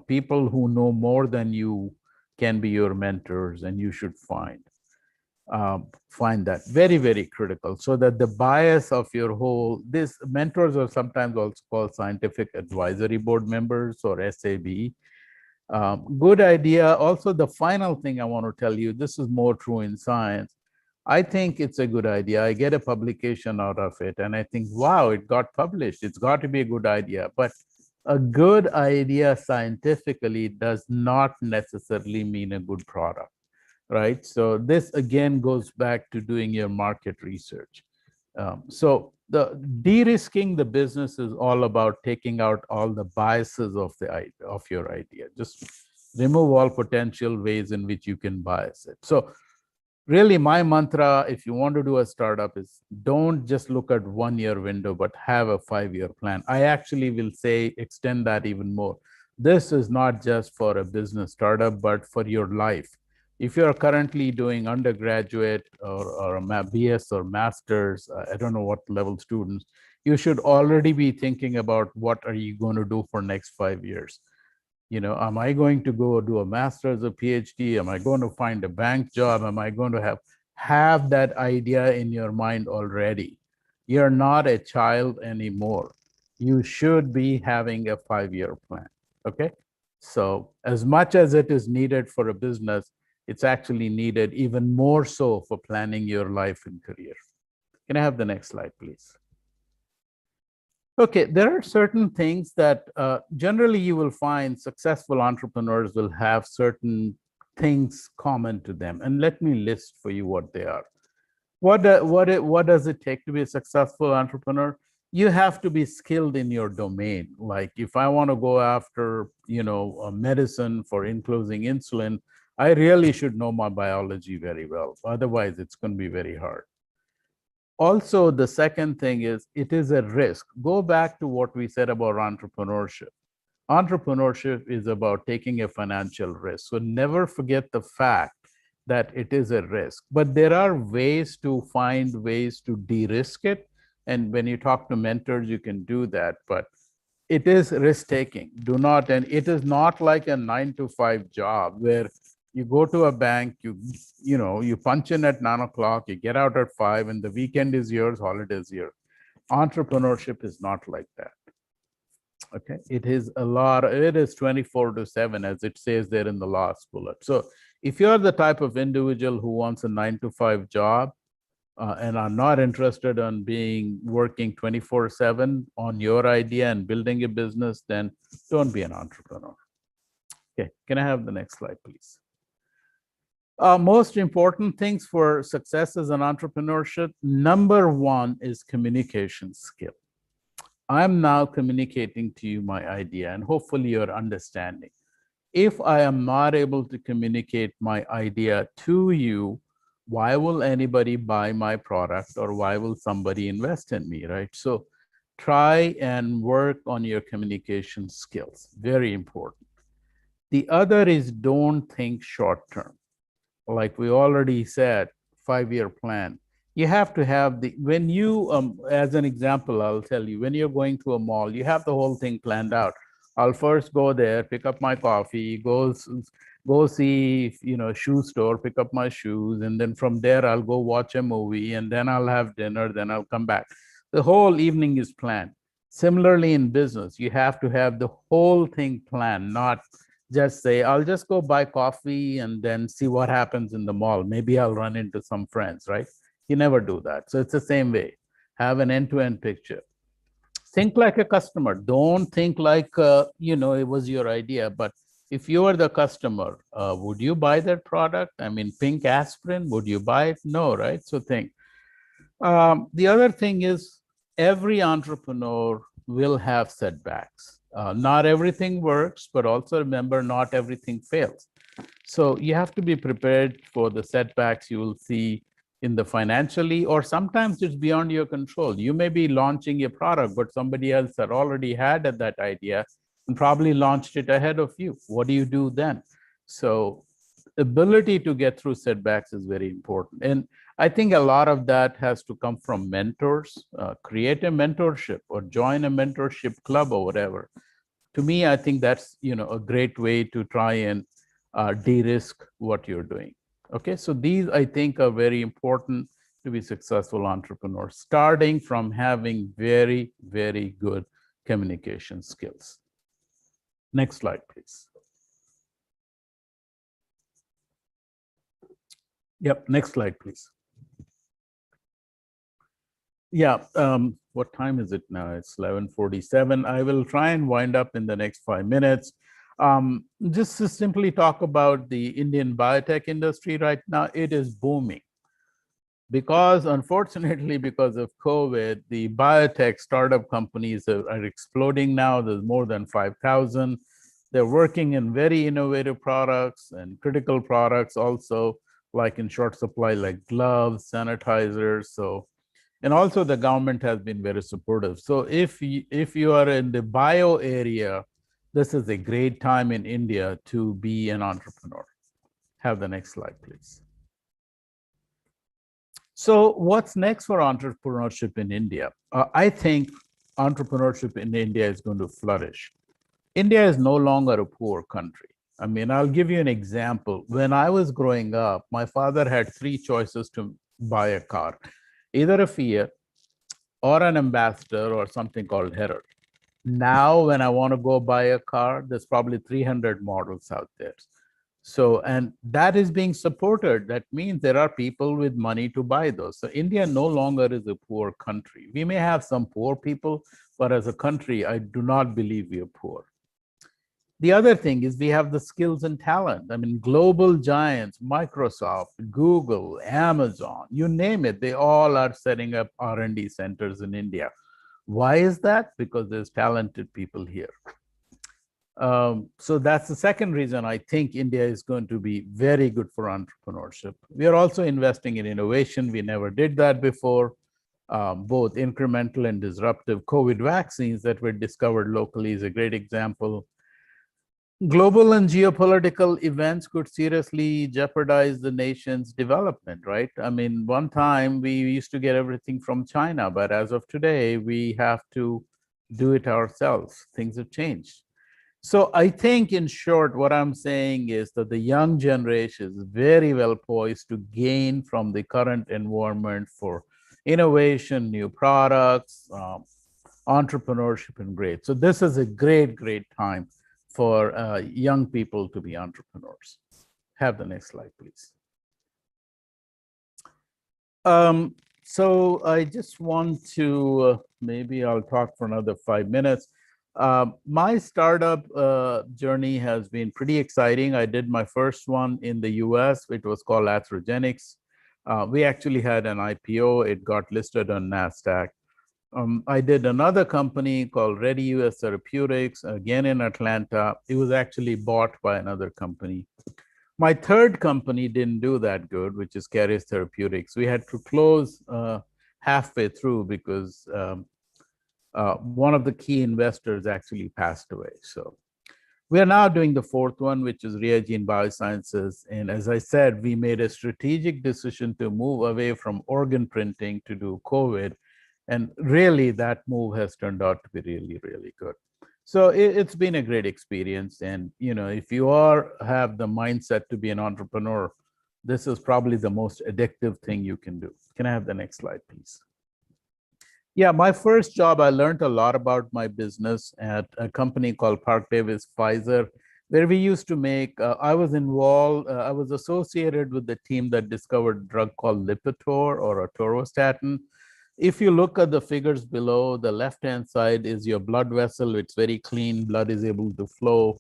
People who know more than you can be your mentors, and you should find that very, very critical, so that the bias of your whole, this mentors are sometimes also called scientific advisory board members or SAB. Good idea. Also, the final thing I want to tell you, this is more true in science. I think it's a good idea. I get a publication out of it and I think, wow, it got published. It's got to be a good idea. But a good idea scientifically does not necessarily mean a good product, right? So this again goes back to doing your market research. So the de-risking the business is all about taking out all the biases of your idea. Just remove all potential ways in which you can bias it. So really my mantra, if you want to do a startup, is don't just look at 1-year window, but have a 5-year plan. I actually will say extend that even more. This is not just for a business startup, but for your life. If you're currently doing undergraduate or a BS or master's, I don't know what level students, you should already be thinking about what are you going to do for next 5 years. Am I going to go do a master's or PhD? Am I going to find a bank job? Am I going to have that idea in your mind already? You're not a child anymore. You should be having a 5-year plan, okay? So as much as it is needed for a business, it's actually needed even more so for planning your life and career. Can I have the next slide, please? Okay, there are certain things that generally you will find successful entrepreneurs will have certain things common to them. And let me list for you what they are. What does it take to be a successful entrepreneur? You have to be skilled in your domain. Like if I want to go after, a medicine for enclosing insulin, I really should know my biology very well. Otherwise, it's going to be very hard. Also, the second thing is it is a risk. Go back to what we said about entrepreneurship. Entrepreneurship is about taking a financial risk. So never forget the fact that it is a risk. But there are ways to find ways to de-risk it. And when you talk to mentors, you can do that. But it is risk-taking. And it is not like a 9-to-5 job where you go to a bank, you punch in at 9 o'clock, you get out at 5, and the weekend is yours, holiday is yours. Entrepreneurship is not like that. Okay, it is 24/7, as it says there in the last bullet. So if you're the type of individual who wants a 9-to-5 job and are not interested in working 24/7 on your idea and building a business, then don't be an entrepreneur. Okay, can I have the next slide, please? Most important things for success as an entrepreneurship, number one is communication skill. I'm now communicating to you my idea, and hopefully you're understanding. If I am not able to communicate my idea to you, why will anybody buy my product, or why will somebody invest in me, right? So try and work on your communication skills, very important. The other is don't think short term. Like we already said, 5-year plan. You have to have when you, as an example, I'll tell you, when you're going to a mall, you have the whole thing planned out. I'll first go there, pick up my coffee, go see, shoe store, pick up my shoes, and then from there I'll go watch a movie, and then I'll have dinner, then I'll come back. The whole evening is planned. Similarly, in business, you have to have the whole thing planned, not just say, I'll just go buy coffee and then see what happens in the mall. Maybe I'll run into some friends, right? You never do that. So it's the same way. Have an end-to-end picture. Think like a customer. Don't think like, it was your idea, but if you are the customer, would you buy that product? I mean, pink aspirin, would you buy it? No, right? So think. The other thing is every entrepreneur will have setbacks. Not everything works, but also remember, not everything fails. So you have to be prepared for the setbacks you will see in the financially, or sometimes it's beyond your control. You may be launching a product, but somebody else had already had that idea and probably launched it ahead of you. What do you do then? So ability to get through setbacks is very important. And I think a lot of that has to come from mentors. Create a mentorship or join a mentorship club or whatever. To me, I think that's a great way to try and de-risk what you're doing. Okay, so these I think are very important to be successful entrepreneurs, starting from having very, very good communication skills. Next slide, please. Yep, next slide, please. Yeah, what time is it now? It's 11:47. I will try and wind up in the next 5 minutes. Just to simply talk about the Indian biotech industry right now, it is booming. Because unfortunately, because of COVID, the biotech startup companies are exploding now. There's more than 5,000. They're working in very innovative products and critical products also, like in short supply, like gloves, sanitizers. And also the government has been very supportive. So if you are in the bio area, this is a great time in India to be an entrepreneur. Have the next slide, please. So what's next for entrepreneurship in India? I think entrepreneurship in India is going to flourish. India is no longer a poor country. I mean, I'll give you an example. When I was growing up, my father had three choices to buy a car, either a Fiat or an Ambassador or something called Herald. Now, when I want to go buy a car, there's probably 300 models out there. So, and that is being supported. That means there are people with money to buy those. So India no longer is a poor country. We may have some poor people, but as a country, I do not believe we are poor. The other thing is we have the skills and talent. I mean, global giants, Microsoft, Google, Amazon, you name it, they all are setting up R&D centers in India. Why is that? Because there's talented people here. So that's the second reason I think India is going to be very good for entrepreneurship. We are also investing in innovation. We never did that before. Both incremental and disruptive. COVID vaccines that were discovered locally is a great example. Global and geopolitical events could seriously jeopardize the nation's development, right? I mean, one time we used to get everything from China, but as of today, we have to do it ourselves. Things have changed. So I think, in short, what I'm saying is that the young generation is very well poised to gain from the current environment for innovation, new products, entrepreneurship, and great. So this is a great, great time for young people to be entrepreneurs. Have the next slide, please. So I just want to, maybe I'll talk for another 5 minutes. My startup journey has been pretty exciting. I did my first one in the US. It was called Atherogenics. We actually had an IPO. It got listed on NASDAQ. I did another company called Ready US Therapeutics, again in Atlanta. It was actually bought by another company. My third company didn't do that good, which is Caris Therapeutics. We had to close halfway through because one of the key investors actually passed away. So we are now doing the fourth one, which is Reagene Biosciences. And as I said, we made a strategic decision to move away from organ printing to do COVID. And really, that move has turned out to be really, really good. So it's been a great experience. And, if you have the mindset to be an entrepreneur, this is probably the most addictive thing you can do. Can I have the next slide, please? Yeah, my first job, I learned a lot about my business at a company called Park Davis Pfizer, where we used to make, I was involved, I was associated with the team that discovered a drug called Lipitor or atorvastatin. If you look at the figures below, the left-hand side is your blood vessel. It's very clean, blood is able to flow.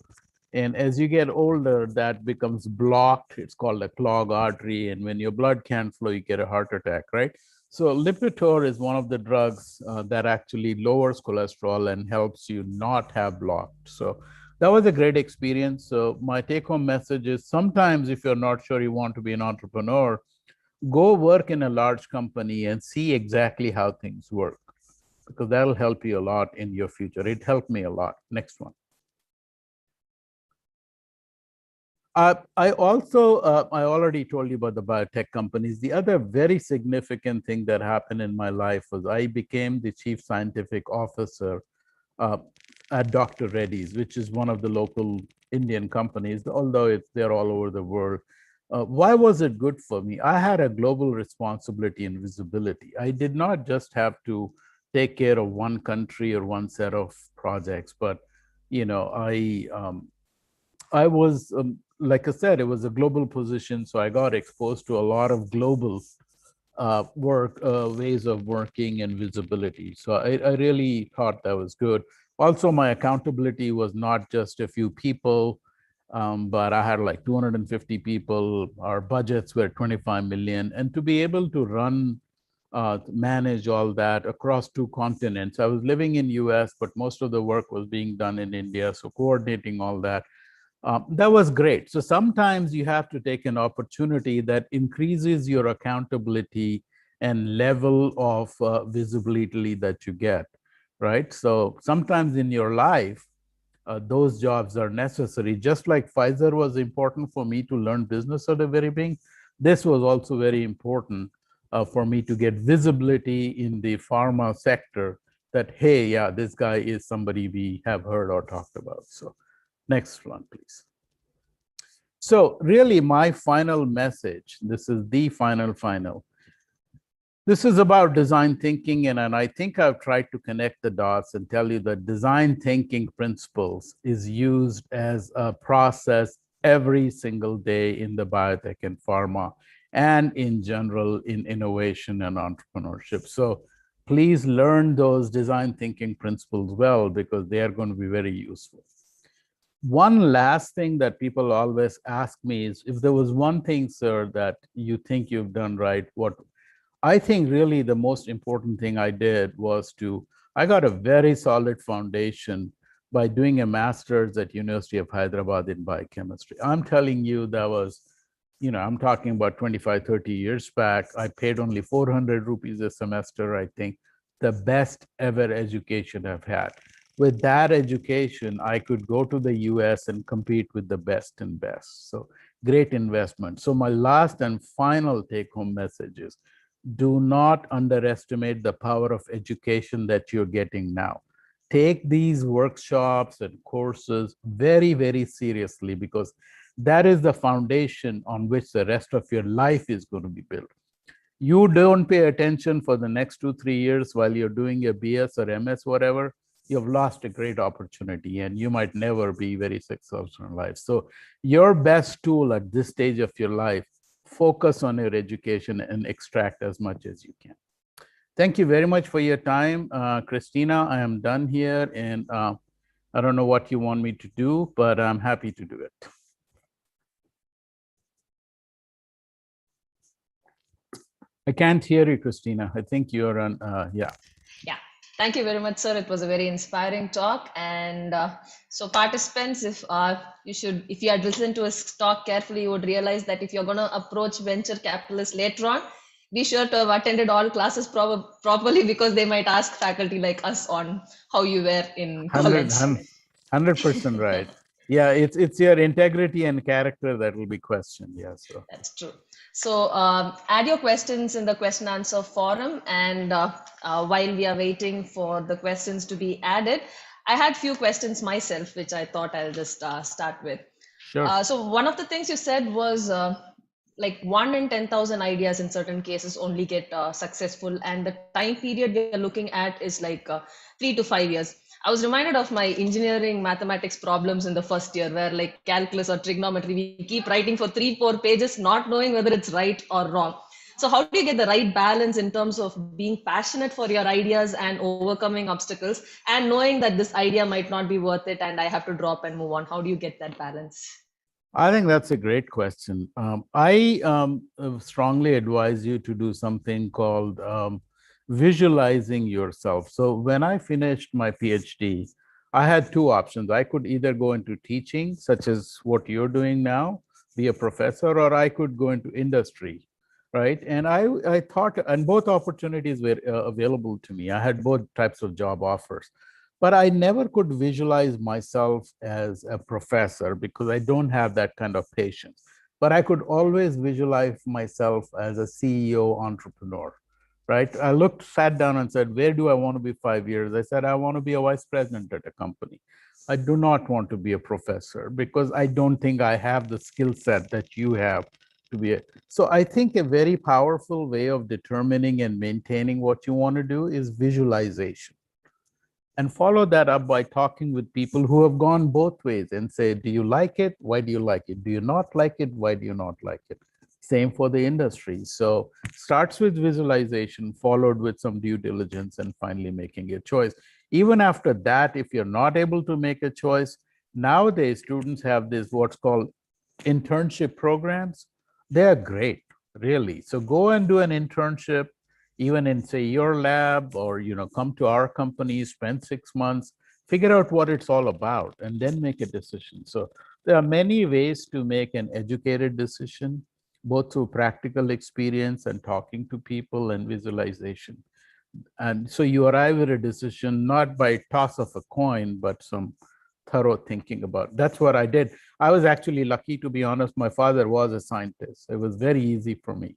And as you get older, that becomes blocked. It's called a clogged artery. And when your blood can't flow, you get a heart attack, right? So Lipitor is one of the drugs that actually lowers cholesterol and helps you not have blocked. So that was a great experience. So my take-home message is sometimes if you're not sure you want to be an entrepreneur, go work in a large company and see exactly how things work, because that'll help you a lot in your future. It helped me a lot. Next one. I also, I already told you about the biotech companies. The other very significant thing that happened in my life was I became the chief scientific officer uh, at Dr. Reddy's, which is one of the local Indian companies, although they're all over the world. Why was it good for me? I had a global responsibility and visibility. I did not just have to take care of one country or one set of projects, but I was, like I said, it was a global position, so I got exposed to a lot of global ways of working and visibility. So I really thought that was good. Also, my accountability was not just a few people, but I had like 250 people. Our budgets were 25 million. And to be able to manage all that across two continents. I was living in US, but most of the work was being done in India. So coordinating all that. That was great. So sometimes you have to take an opportunity that increases your accountability and level of visibility that you get, right? So sometimes in your life, those jobs are necessary. Just like Pfizer was important for me to learn business at the very beginning, this was also very important for me to get visibility in the pharma sector that, hey, yeah, this guy is somebody we have heard or talked about. So next one, please. So really my final message, this is the final. This is about design thinking, and I think I've tried to connect the dots and tell you that design thinking principles is used as a process every single day in the biotech and pharma, and in general in innovation and entrepreneurship. So please learn those design thinking principles well, because they are going to be very useful. One last thing that people always ask me is, if there was one thing, sir, that you think you've done right, what? I think really the most important thing I did was I got a very solid foundation by doing a master's at University of Hyderabad in biochemistry. I'm telling you, that was, I'm talking about 25, 30 years back. I paid only 400 rupees a semester, I think, the best ever education I've had. With that education, I could go to the US and compete with the best and best. So great investment. So my last and final take home message is, do not underestimate the power of education that you're getting now. Take these workshops and courses very, very seriously, because that is the foundation on which the rest of your life is going to be built. You don't pay attention for the next 2-3 years while you're doing your BS or MS, whatever, you've lost a great opportunity and you might never be very successful in life. So your best tool at this stage of your life, focus on your education and extract as much as you can. Thank you very much for your time. Christina, I am done here, and I don't know what you want me to do, but I'm happy to do it. I can't hear you, Christina. I think you're on, yeah. Yeah. Thank you very much, sir. It was a very inspiring talk. And so participants, if you had listened to his talk carefully, you would realize that if you're going to approach venture capitalists later on, be sure to have attended all classes properly, because they might ask faculty like us on how you were in college. 100% right. Yeah, it's your integrity and character that will be questioned. Yeah, so that's true. So add your questions in the question answer forum, and while we are waiting for the questions to be added, I had few questions myself, which I thought I'll just start with. Sure. So one of the things you said was like 1 in 10,000 ideas in certain cases only get successful, and the time period we are looking at is like 3 to 5 years. I was reminded of my engineering mathematics problems in the first year, where like calculus or trigonometry, we keep writing for 3, 4 pages, not knowing whether it's right or wrong. So how do you get the right balance in terms of being passionate for your ideas and overcoming obstacles, and knowing that this idea might not be worth it and I have to drop and move on? How do you get that balance? I think that's a great question. I strongly advise you to do something called visualizing yourself. So when I finished my PhD, I had two options. I could either go into teaching, such as what you're doing now, be a professor, or I could go into industry, right? And I thought, and both opportunities were available to me. I had both types of job offers. But I never could visualize myself as a professor because I don't have that kind of patience. But I could always visualize myself as a CEO entrepreneur, right? I sat down and said, where do I want to be 5 years? I said, I want to be a vice president at a company. I do not want to be a professor because I don't think I have the skill set that you have to be. So I think a very powerful way of determining and maintaining what you want to do is visualization, and follow that up by talking with people who have gone both ways and say, do you like it? Why do you like it? Do you not like it? Why do you not like it? Same for the industry. So starts with visualization, followed with some due diligence, and finally making a choice. Even after that, if you're not able to make a choice, nowadays students have this what's called internship programs. They're great, really. So go and do an internship, even in say your lab, or come to our company, spend 6 months, figure out what it's all about, and then make a decision. So there are many ways to make an educated decision, both through practical experience and talking to people and visualization. And so you arrive at a decision not by toss of a coin, but some thorough thinking about. That's what I did. I was actually lucky, to be honest. My father was a scientist. It was very easy for me.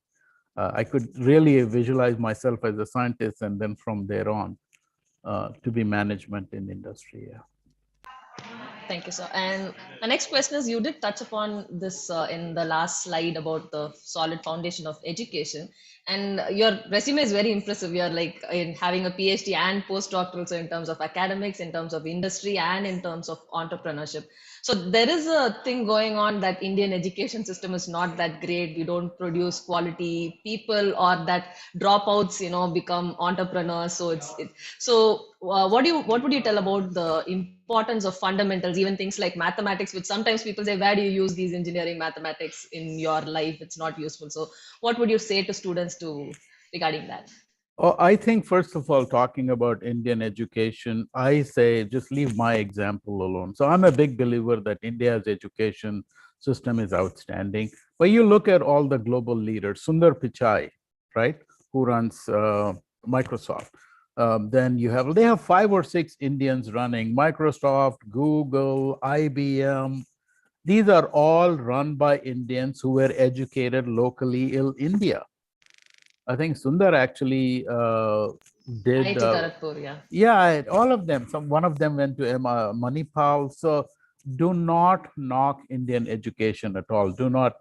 I could really visualize myself as a scientist, and then from there on to be management in industry. Yeah. Thank you, sir. And my next question is, you did touch upon this in the last slide about the solid foundation of education. And your resume is very impressive. You're like in having a PhD and postdoctoral, so in terms of academics, in terms of industry, and in terms of entrepreneurship. So there is a thing going on that Indian education system is not that great. We don't produce quality people, or that dropouts, become entrepreneurs. So what would you tell about the importance of fundamentals, even things like mathematics, which sometimes people say, where do you use these engineering mathematics in your life? It's not useful. So what would you say to students regarding that? Oh, I think, first of all, talking about Indian education, I say just leave my example alone. So I'm a big believer that India's education system is outstanding. But you look at all the global leaders, Sundar Pichai, right, who runs Microsoft. Then they have 5 or 6 Indians running Microsoft, Google, IBM. These are all run by Indians who were educated locally in India. I think Sundar actually did. IIT Kharagpur, yeah. Yeah, all of them. One of them went to Manipal. So do not knock Indian education at all. Do not,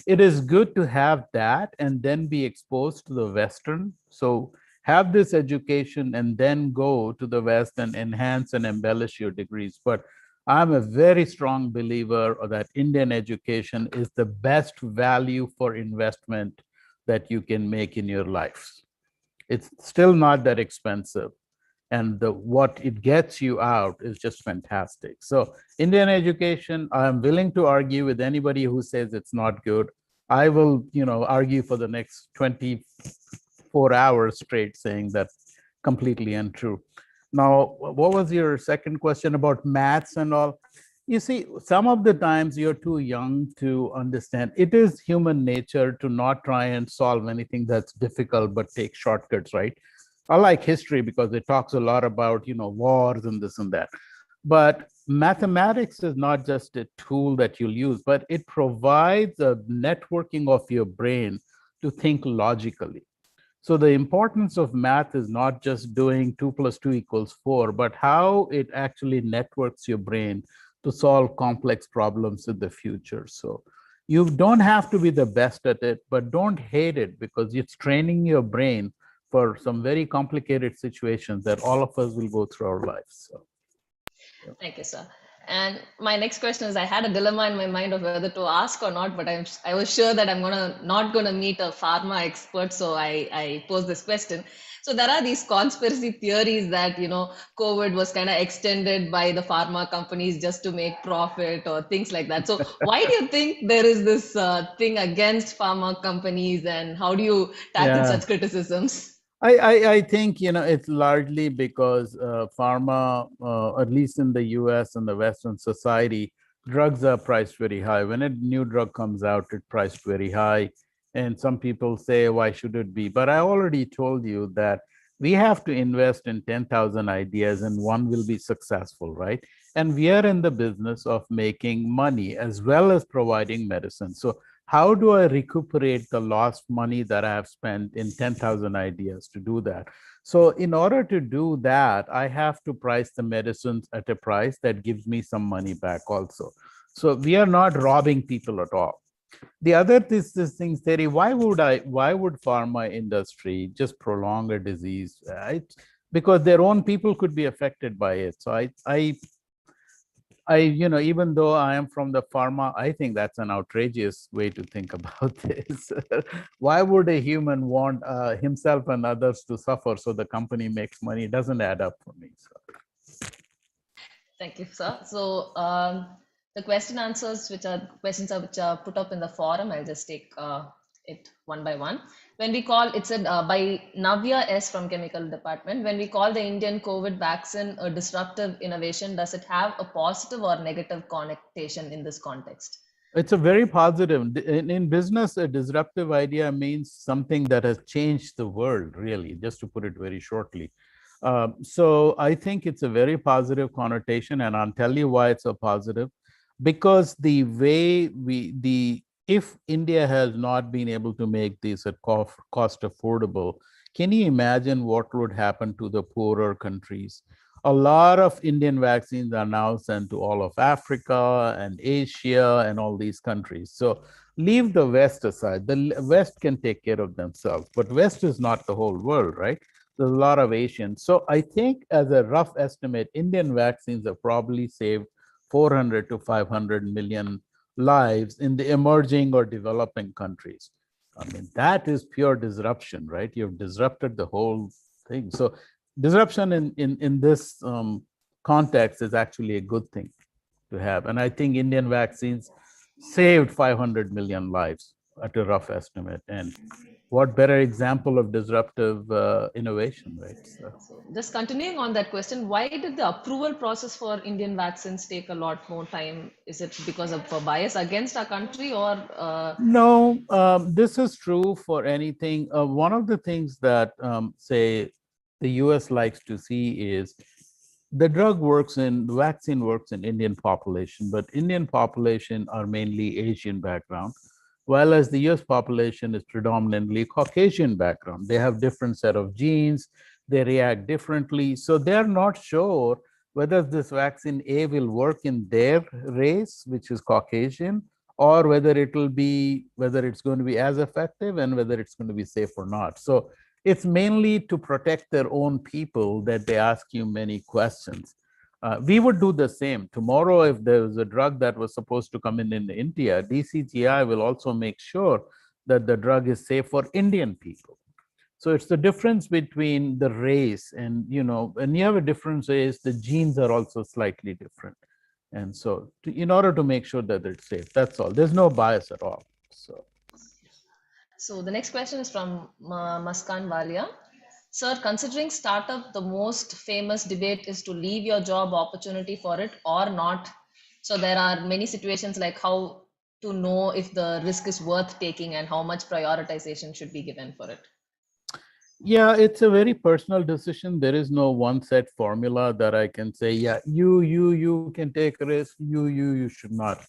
it is good to have that and then be exposed to the Western. So have this education and then go to the West and enhance and embellish your degrees. But I'm a very strong believer that Indian education is the best value for investment that you can make in your life. It's still not that expensive, and what it gets you out is just fantastic. So Indian education, I'm willing to argue with anybody who says it's not good. I will, argue for the next 24 hours straight saying that's completely untrue. Now, what was your second question about maths and all? You see, some of the times you're too young to understand. It is human nature to not try and solve anything that's difficult, but take shortcuts, right? I like history because it talks a lot about, wars and this and that. But mathematics is not just a tool that you'll use, but it provides a networking of your brain to think logically. So the importance of math is not just doing 2 plus 2 equals 4, but how it actually networks your brain to solve complex problems in the future. So you don't have to be the best at it, but don't hate it, because it's training your brain for some very complicated situations that all of us will go through our lives. So, yeah. Thank you, sir. And my next question is, I had a dilemma in my mind of whether to ask or not, but I was sure that I'm not gonna meet a pharma expert, so I posed this question. So there are these conspiracy theories that, COVID was kind of extended by the pharma companies just to make profit or things like that. So why do you think there is this thing against pharma companies, and how do you tackle Yeah. such criticisms? I think, it's largely because pharma, at least in the US and the Western society, drugs are priced very high. When a new drug comes out, it's priced very high. And some people say, why should it be? But I already told you that we have to invest in 10,000 ideas and one will be successful, right? And we are in the business of making money as well as providing medicine. So how do I recuperate the lost money that I have spent in 10,000 ideas to do that? So in order to do that, I have to price the medicines at a price that gives me some money back also. So we are not robbing people at all. The other this thing theory, why would pharma industry just prolong a disease? Because their own people could be affected by it. So even though I am from the pharma, I think that's an outrageous way to think about this. Why would a human want himself and others to suffer so the company makes money? It doesn't add up for me. So. Thank you, sir. So the question answers, which are questions which are put up in the forum, I'll just take it one by one. When we call, it's by Navya S from Chemical Department. When we call the Indian COVID vaccine a disruptive innovation, does it have a positive or negative connotation in this context? It's a very positive. In business, a disruptive idea means something that has changed the world, really, just to put it very shortly. So I think it's a very positive connotation, and I'll tell you why it's so positive. Because the way if India has not been able to make these at cost affordable, can you imagine what would happen to the poorer countries? A lot of Indian vaccines are now sent to all of Africa and Asia and all these countries. So leave the West aside. The West can take care of themselves, but West is not the whole world, right? There's a lot of Asians. So I think, as a rough estimate, Indian vaccines have probably saved 400 to 500 million lives in the emerging or developing countries. I mean, that is pure disruption, right? You've disrupted the whole thing. So disruption in this context is actually a good thing to have. And I think Indian vaccines saved 500 million lives at a rough estimate. And what better example of disruptive innovation, right? So just continuing on that question, why did the approval process for Indian vaccines take a lot more time? Is it because of a bias against our country, or? No, this is true for anything. One of the things that, say, the US likes to see is the vaccine works in Indian population, but Indian population are mainly Asian background, while as the US population is predominantly Caucasian background. They have different set of genes, they react differently. So they're not sure whether this vaccine A will work in their race, which is Caucasian, or whether it's going to be as effective and whether it's going to be safe or not. So it's mainly to protect their own people that they ask you many questions. We would do the same. Tomorrow, if there was a drug that was supposed to come in India, DCGI will also make sure that the drug is safe for Indian people. So it's the difference between the race, and when you have a different race, the genes are also slightly different. And so in order to make sure that it's safe, that's all. There's no bias at all. So the next question is from Maskan Walia. Sir, considering startup, the most famous debate is to leave your job opportunity for it or not. So there are many situations like how to know if the risk is worth taking and how much prioritization should be given for it. Yeah, it's a very personal decision. There is no one set formula that I can say, yeah, you can take a risk, you should not.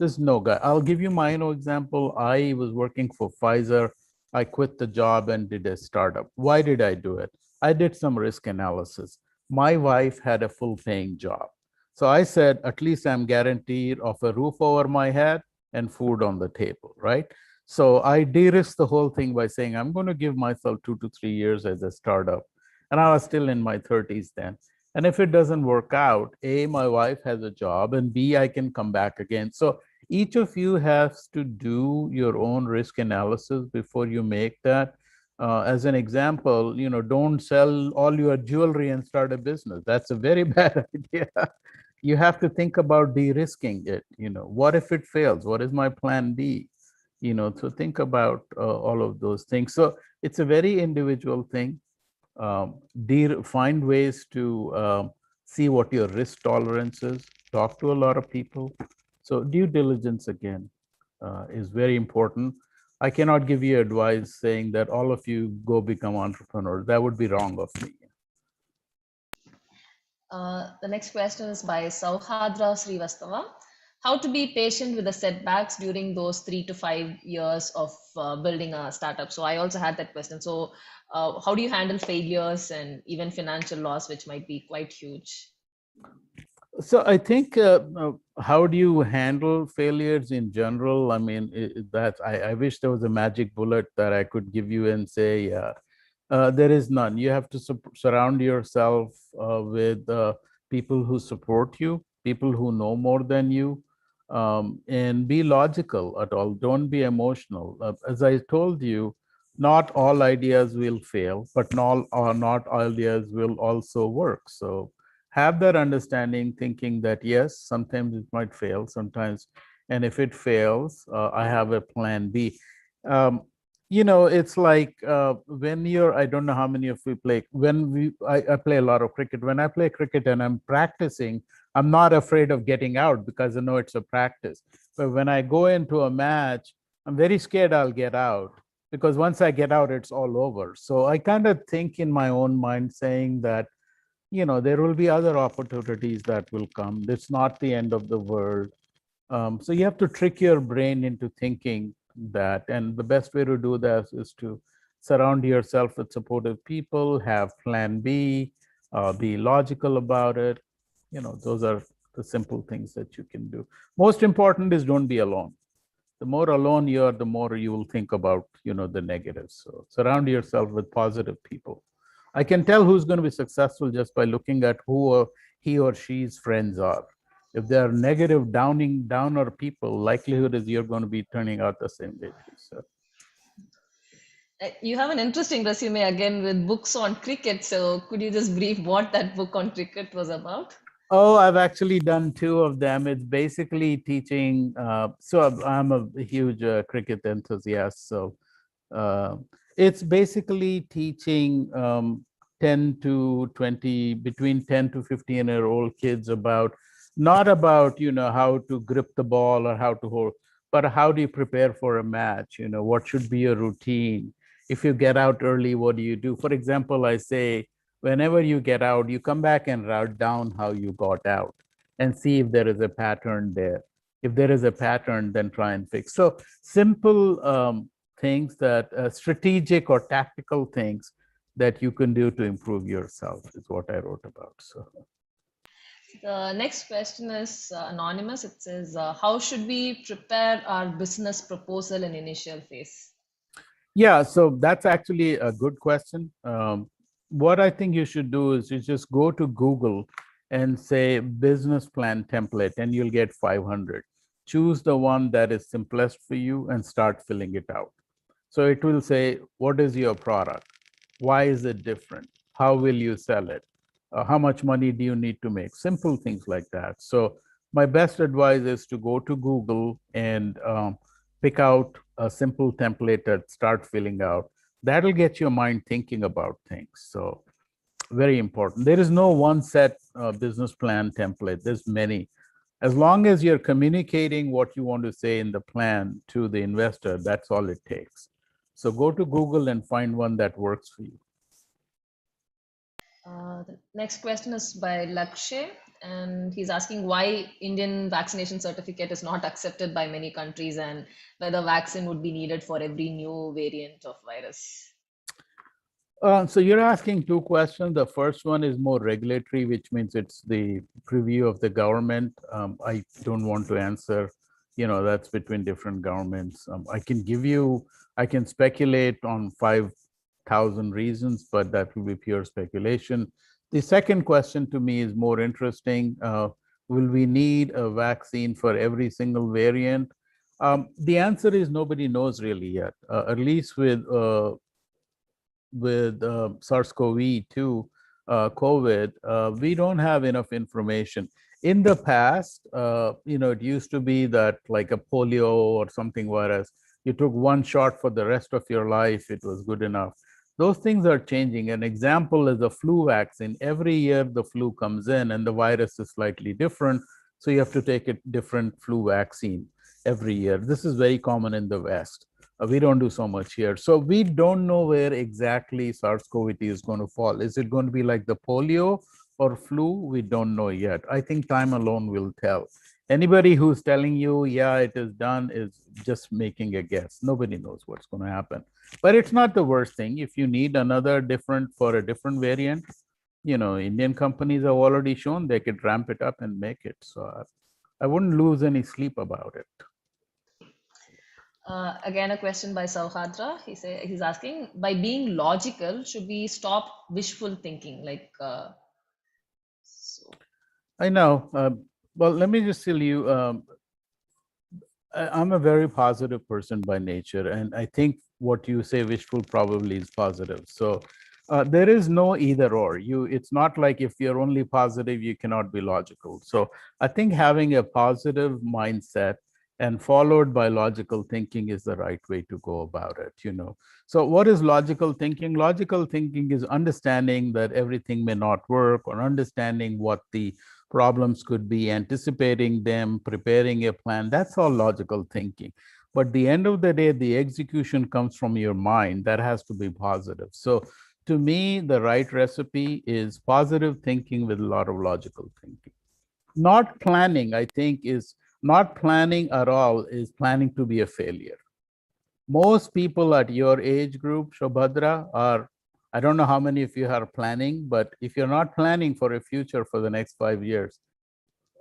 There's no guy. I'll give you my own example. I was working for Pfizer I quit the job and did a startup. Why did I do it? I did some risk analysis. My wife had a full paying job. So I said, at least I'm guaranteed of a roof over my head and food on the table, right? So I de-risked the whole thing by saying, I'm going to give myself 2 to 3 years as a startup. And I was still in my 30s then. And if it doesn't work out, A, my wife has a job, and B, I can come back again. So each of you has to do your own risk analysis before you make that. As an example, don't sell all your jewelry and start a business. That's a very bad idea. You have to think about de-risking it. What if it fails? What is my plan B? So think about all of those things. So it's a very individual thing. Find ways to see what your risk tolerance is, talk to a lot of people. So due diligence again is very important. I cannot give you advice saying that all of you go become entrepreneurs. That would be wrong of me. The next question is by Sauhadra Srivastava. How to be patient with the setbacks during those 3 to 5 years of building a startup? So I also had that question. So how do you handle failures and even financial loss, which might be quite huge? So I think how do you handle failures in general? I mean, I wish there was a magic bullet that I could give you and say, there is none. You have to surround yourself with people who support you, people who know more than you, and be logical at all. Don't be emotional. As I told you, not all ideas will fail, but not all ideas will also work. So have that understanding, thinking that yes, sometimes it might fail, sometimes, and if it fails, I have a plan B. It's like when I don't know how many of you play, I play a lot of cricket. When I play cricket and I'm practicing, I'm not afraid of getting out because I know it's a practice. But when I go into a match, I'm very scared I'll get out because once I get out, it's all over. So I kind of think in my own mind saying that, there will be other opportunities that will come. It's not the end of the world. So you have to trick your brain into thinking that. And the best way to do that is to surround yourself with supportive people, have plan B, be logical about it. Those are the simple things that you can do. Most important is don't be alone. The more alone you are, the more you will think about, the negatives. So surround yourself with positive people. I can tell who's going to be successful just by looking at who he or she's friends are. If they're negative, downer people, likelihood is you're going to be turning out the same way. So You have an interesting resume again with books on cricket. So could you just brief what that book on cricket was about? Oh, I've actually done two of them. It's basically teaching. So I'm a huge cricket enthusiast. So uh, it's basically teaching 10 to 20, between 10 to 15-year-old kids about, not about, how to grip the ball or how to hold, but how do you prepare for a match? What should be your routine? If you get out early, what do you do? For example, I say, whenever you get out, you come back and write down how you got out and see if there is a pattern there. If there is a pattern, then try and fix. So simple things that strategic or tactical things that you can do to improve yourself is what I wrote about. So The next question is anonymous. It says, how should we prepare our business proposal in initial phase? yeah, so that's actually a good question. What I think you should do is you just go to Google and say business plan template, and you'll get 500. Choose the one that is simplest for you and start filling it out. So it will say, what is your product? Why is it different? How will you sell it? How much money do you need to make? Simple things like that. So my best advice is to go to Google and pick out a simple template that start filling out. That'll get your mind thinking about things. So very important. There is no one set business plan template. There's many. As long as you're communicating what you want to say in the plan to the investor, that's all it takes. So go to Google and find one that works for you. The next question is by Lakshay, and he's asking why Indian vaccination certificate is not accepted by many countries and whether vaccine would be needed for every new variant of virus. So you're asking two questions. The first one is more regulatory, which means it's the preview of the government. I don't want to answer, that's between different governments. I can speculate on 5,000 reasons, but that will be pure speculation. The second question to me is more interesting. Will we need a vaccine for every single variant? The answer is nobody knows really yet, at least with SARS-CoV-2, COVID, we don't have enough information. In the past, it used to be that like a polio or something virus, you took one shot for the rest of your life, it was good enough. Those things are changing. An example is a flu vaccine. Every year the flu comes in and the virus is slightly different. So you have to take a different flu vaccine every year. This is very common in the West. We don't do so much here. So we don't know where exactly SARS-CoV-2 is going to fall. Is it going to be like the polio or flu? We don't know yet. I think time alone will tell. Anybody who's telling you, yeah, it is done, is just making a guess. Nobody knows what's going to happen. But it's not the worst thing. If you need another different for a different variant, Indian companies have already shown they could ramp it up and make it. So I wouldn't lose any sleep about it. Again, a question by Sauhadra. He's asking, by being logical, should we stop wishful thinking? I know. Well, let me just tell you, I'm a very positive person by nature, and I think what you say wishful probably is positive. So there is no either or. It's not like if you're only positive, you cannot be logical. So I think having a positive mindset and followed by logical thinking is the right way to go about it. So what is logical thinking? Logical thinking is understanding that everything may not work, or understanding what the problems could be, anticipating them, preparing a plan. That's all logical thinking. But at the end of the day, the execution comes from your mind. That has to be positive. So to me, the right recipe is positive thinking with a lot of logical thinking. Not planning, I think, is not planning at all is planning to be a failure. Most people at your age group, Shobhadra, I don't know how many of you are planning, but if you're not planning for a future for the next 5 years,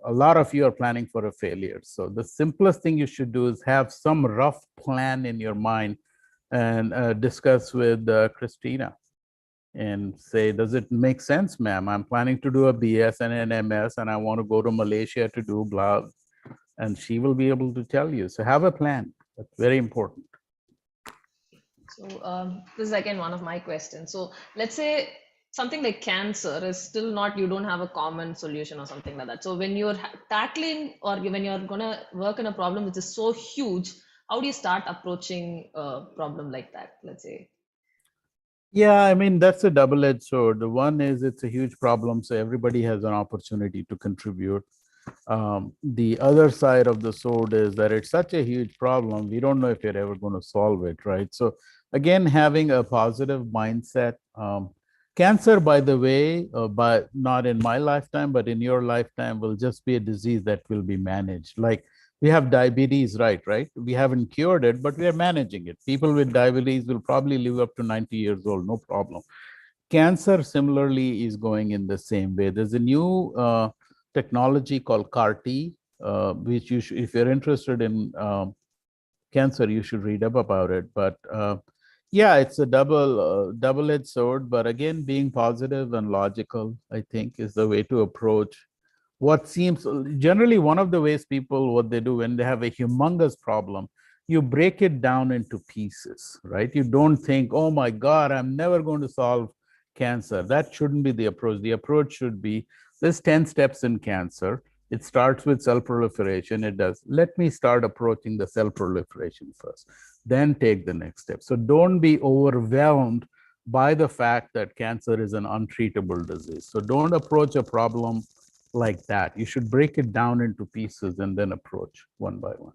a lot of you are planning for a failure. So the simplest thing you should do is have some rough plan in your mind and discuss with Christina and say, does it make sense, ma'am? I'm planning to do a BS and an MS, and I want to go to Malaysia to do blah. And she will be able to tell you. So have a plan. That's very important. So this is again one of my questions. So let's say something like cancer is still not, you don't have a common solution or something like that. So when you're tackling or when you're going to work on a problem which is so huge, how do you start approaching a problem like that, let's say? Yeah, I mean, that's a double-edged sword. The one is it's a huge problem, so everybody has an opportunity to contribute. The other side of the sword is that it's such a huge problem, we don't know if you're ever going to solve it, right? So again, having a positive mindset. Cancer, by the way, but not in my lifetime, but in your lifetime, will just be a disease that will be managed. Like we have diabetes, right? We haven't cured it, but we are managing it. People with diabetes will probably live up to 90 years old, no problem. Cancer similarly is going in the same way. There's a new technology called CAR-T, which if you're interested in cancer, you should read up about it. But yeah, it's a double-edged sword. But again, being positive and logical, I think, is the way to approach what seems generally one of the ways people, what they do when they have a humongous problem, you break it down into pieces, right? You don't think, oh my God, I'm never going to solve cancer. That shouldn't be the approach. The approach should be, there's 10 steps in cancer. It starts with cell proliferation. It does. Let me start approaching the cell proliferation first, then take the next step. So don't be overwhelmed by the fact that cancer is an untreatable disease. So don't approach a problem like that. You should break it down into pieces and then approach one by one.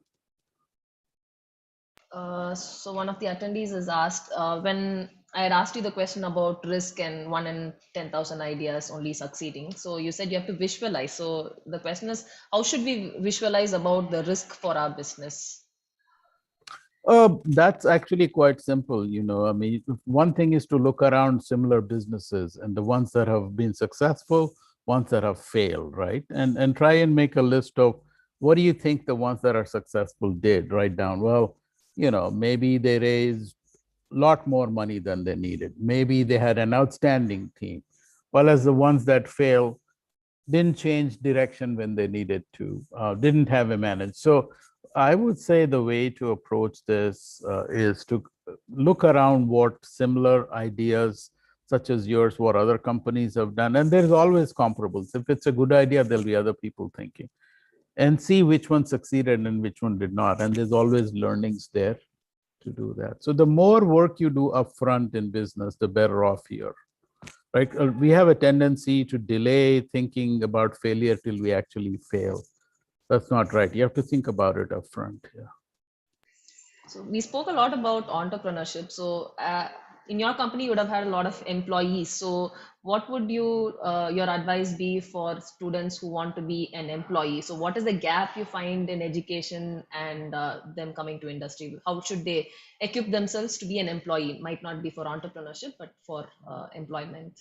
So one of the attendees is asked, when I had asked you the question about risk and 1 in 10,000 ideas only succeeding. So you said you have to visualize. So the question is, how should we visualize about the risk for our business? That's actually quite simple. I mean, one thing is to look around similar businesses and the ones that have been successful, ones that have failed, right? And try and make a list of what do you think the ones that are successful did. Write down, well, maybe they raised a lot more money than they needed. Maybe they had an outstanding team. While as the ones that fail didn't change direction when they needed to, didn't have a manage. So I would say the way to approach this is to look around what similar ideas such as yours, what other companies have done. And there's always comparables. If it's a good idea, there'll be other people thinking and see which one succeeded and which one did not. And there's always learnings there to do that. So the more work you do upfront in business, the better off you're. Right? We have a tendency to delay thinking about failure till we actually fail. That's not right. You have to think about it upfront. Yeah. So we spoke a lot about entrepreneurship. So in your company, you would have had a lot of employees. So what would your advice be for students who want to be an employee? So what is the gap you find in education and them coming to industry? How should they equip themselves to be an employee? Might not be for entrepreneurship, but for employment.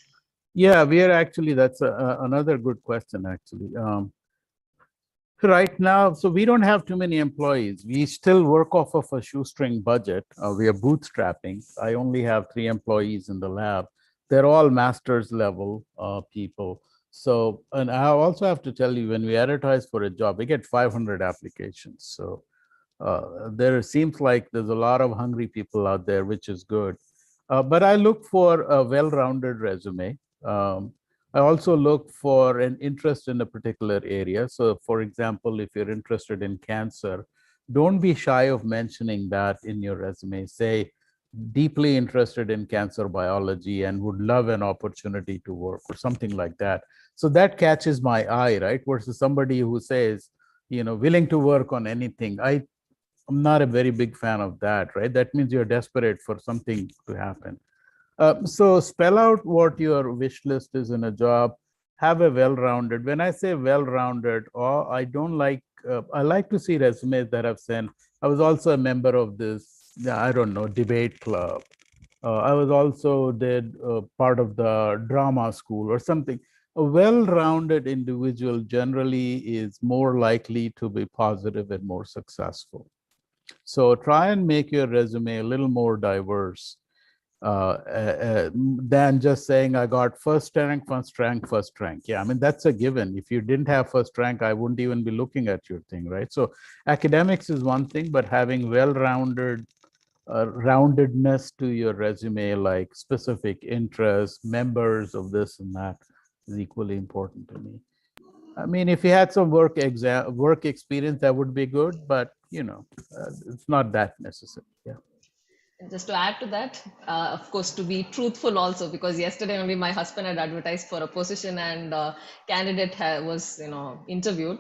Yeah, we are actually, that's another good question, actually. Right now, so we don't have too many employees. We still work off of a shoestring budget. We are bootstrapping. I only have 3 employees in the lab. They're all master's level people. So, and I also have to tell you, when we advertise for a job, we get 500 applications. So there seems like there's a lot of hungry people out there, which is good. But I look for a well-rounded resume. I also look for an interest in a particular area. So, for example, if you're interested in cancer, don't be shy of mentioning that in your resume. Say, deeply interested in cancer biology and would love an opportunity to work or something like that. So that catches my eye, right? Versus somebody who says, willing to work on anything. I'm not a very big fan of that, right? That means you're desperate for something to happen. So spell out what your wish list is in a job. Have a well-rounded. When I say well-rounded, or I don't like, I like to see resumes that have sent. I was also a member of this, I don't know, debate club. I was also did part of the drama school or something. A well-rounded individual generally is more likely to be positive and more successful. So try and make your resume a little more diverse than just saying I got first rank, first rank, first rank. Yeah, I mean, that's a given. If you didn't have first rank, I wouldn't even be looking at your thing, right? So academics is one thing, but having well-rounded roundedness to your resume, like specific interests, members of this and that, is equally important to me. I mean, if you had some work experience, that would be good, but it's not that necessary. Yeah. And just to add to that, of course, to be truthful also, because yesterday only my husband had advertised for a position and candidate was, interviewed,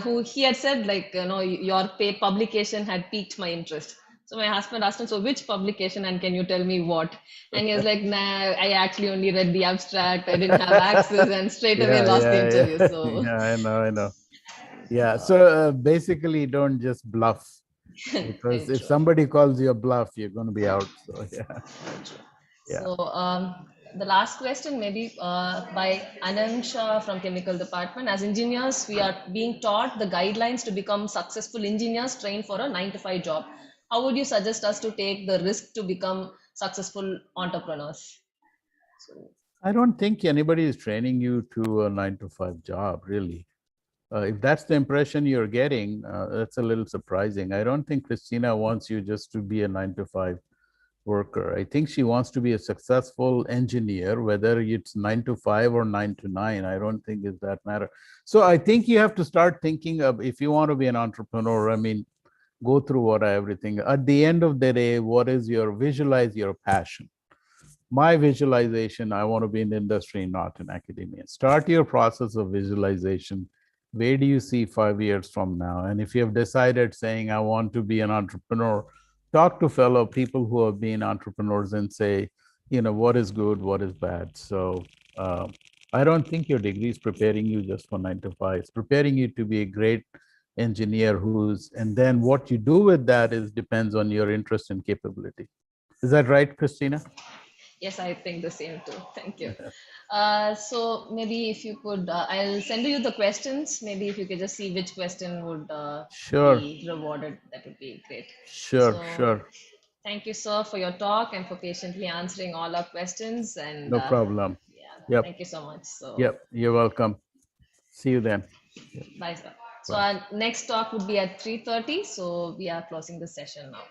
who he had said like, your paid publication had piqued my interest. So my husband asked him, so which publication and can you tell me what? And he was like, nah, I actually only read the abstract. I didn't have access and straight away lost the interview. So Yeah, I know. Yeah, so basically don't just bluff. Because if somebody calls you a bluff, you're going to be out. So yeah. So the last question maybe by Anand Shah from Chemical Department. As engineers, we are being taught the guidelines to become successful engineers trained for a 9 to 5 job. How would you suggest us to take the risk to become successful entrepreneurs? I don't think anybody is training you to a 9 to 5 job, really. If that's the impression you're getting, that's a little surprising. I don't think Christina wants you just to be a 9 to 5 worker. I think she wants to be a successful engineer, whether it's 9 to 5 or 9 to 9. I don't think it that matter. So I think you have to start thinking of, if you want to be an entrepreneur, I mean, go through everything. At the end of the day, what is visualize your passion. My visualization, I want to be in the industry, not in academia. Start your process of visualization. Where do you see 5 years from now? And if you have decided saying, I want to be an entrepreneur, talk to fellow people who have been entrepreneurs and say, what is good, what is bad. So I don't think your degree is preparing you just for 9 to 5. It's preparing you to be a great engineer and then what you do with that is depends on your interest and capability. Is that right, Christina? Yes, I think the same too. Thank you. So maybe if you could, I'll send you the questions. Maybe if you could just see which question would Sure, be rewarded, that would be great. sure, So sure. thank you, sir, for your talk and for patiently answering all our questions. And No problem. yeah, Yep, thank you so much. So yep. You're welcome. See you then. Yep, bye, sir. So bye. our next talk would be at 3:30. So we are closing the session now.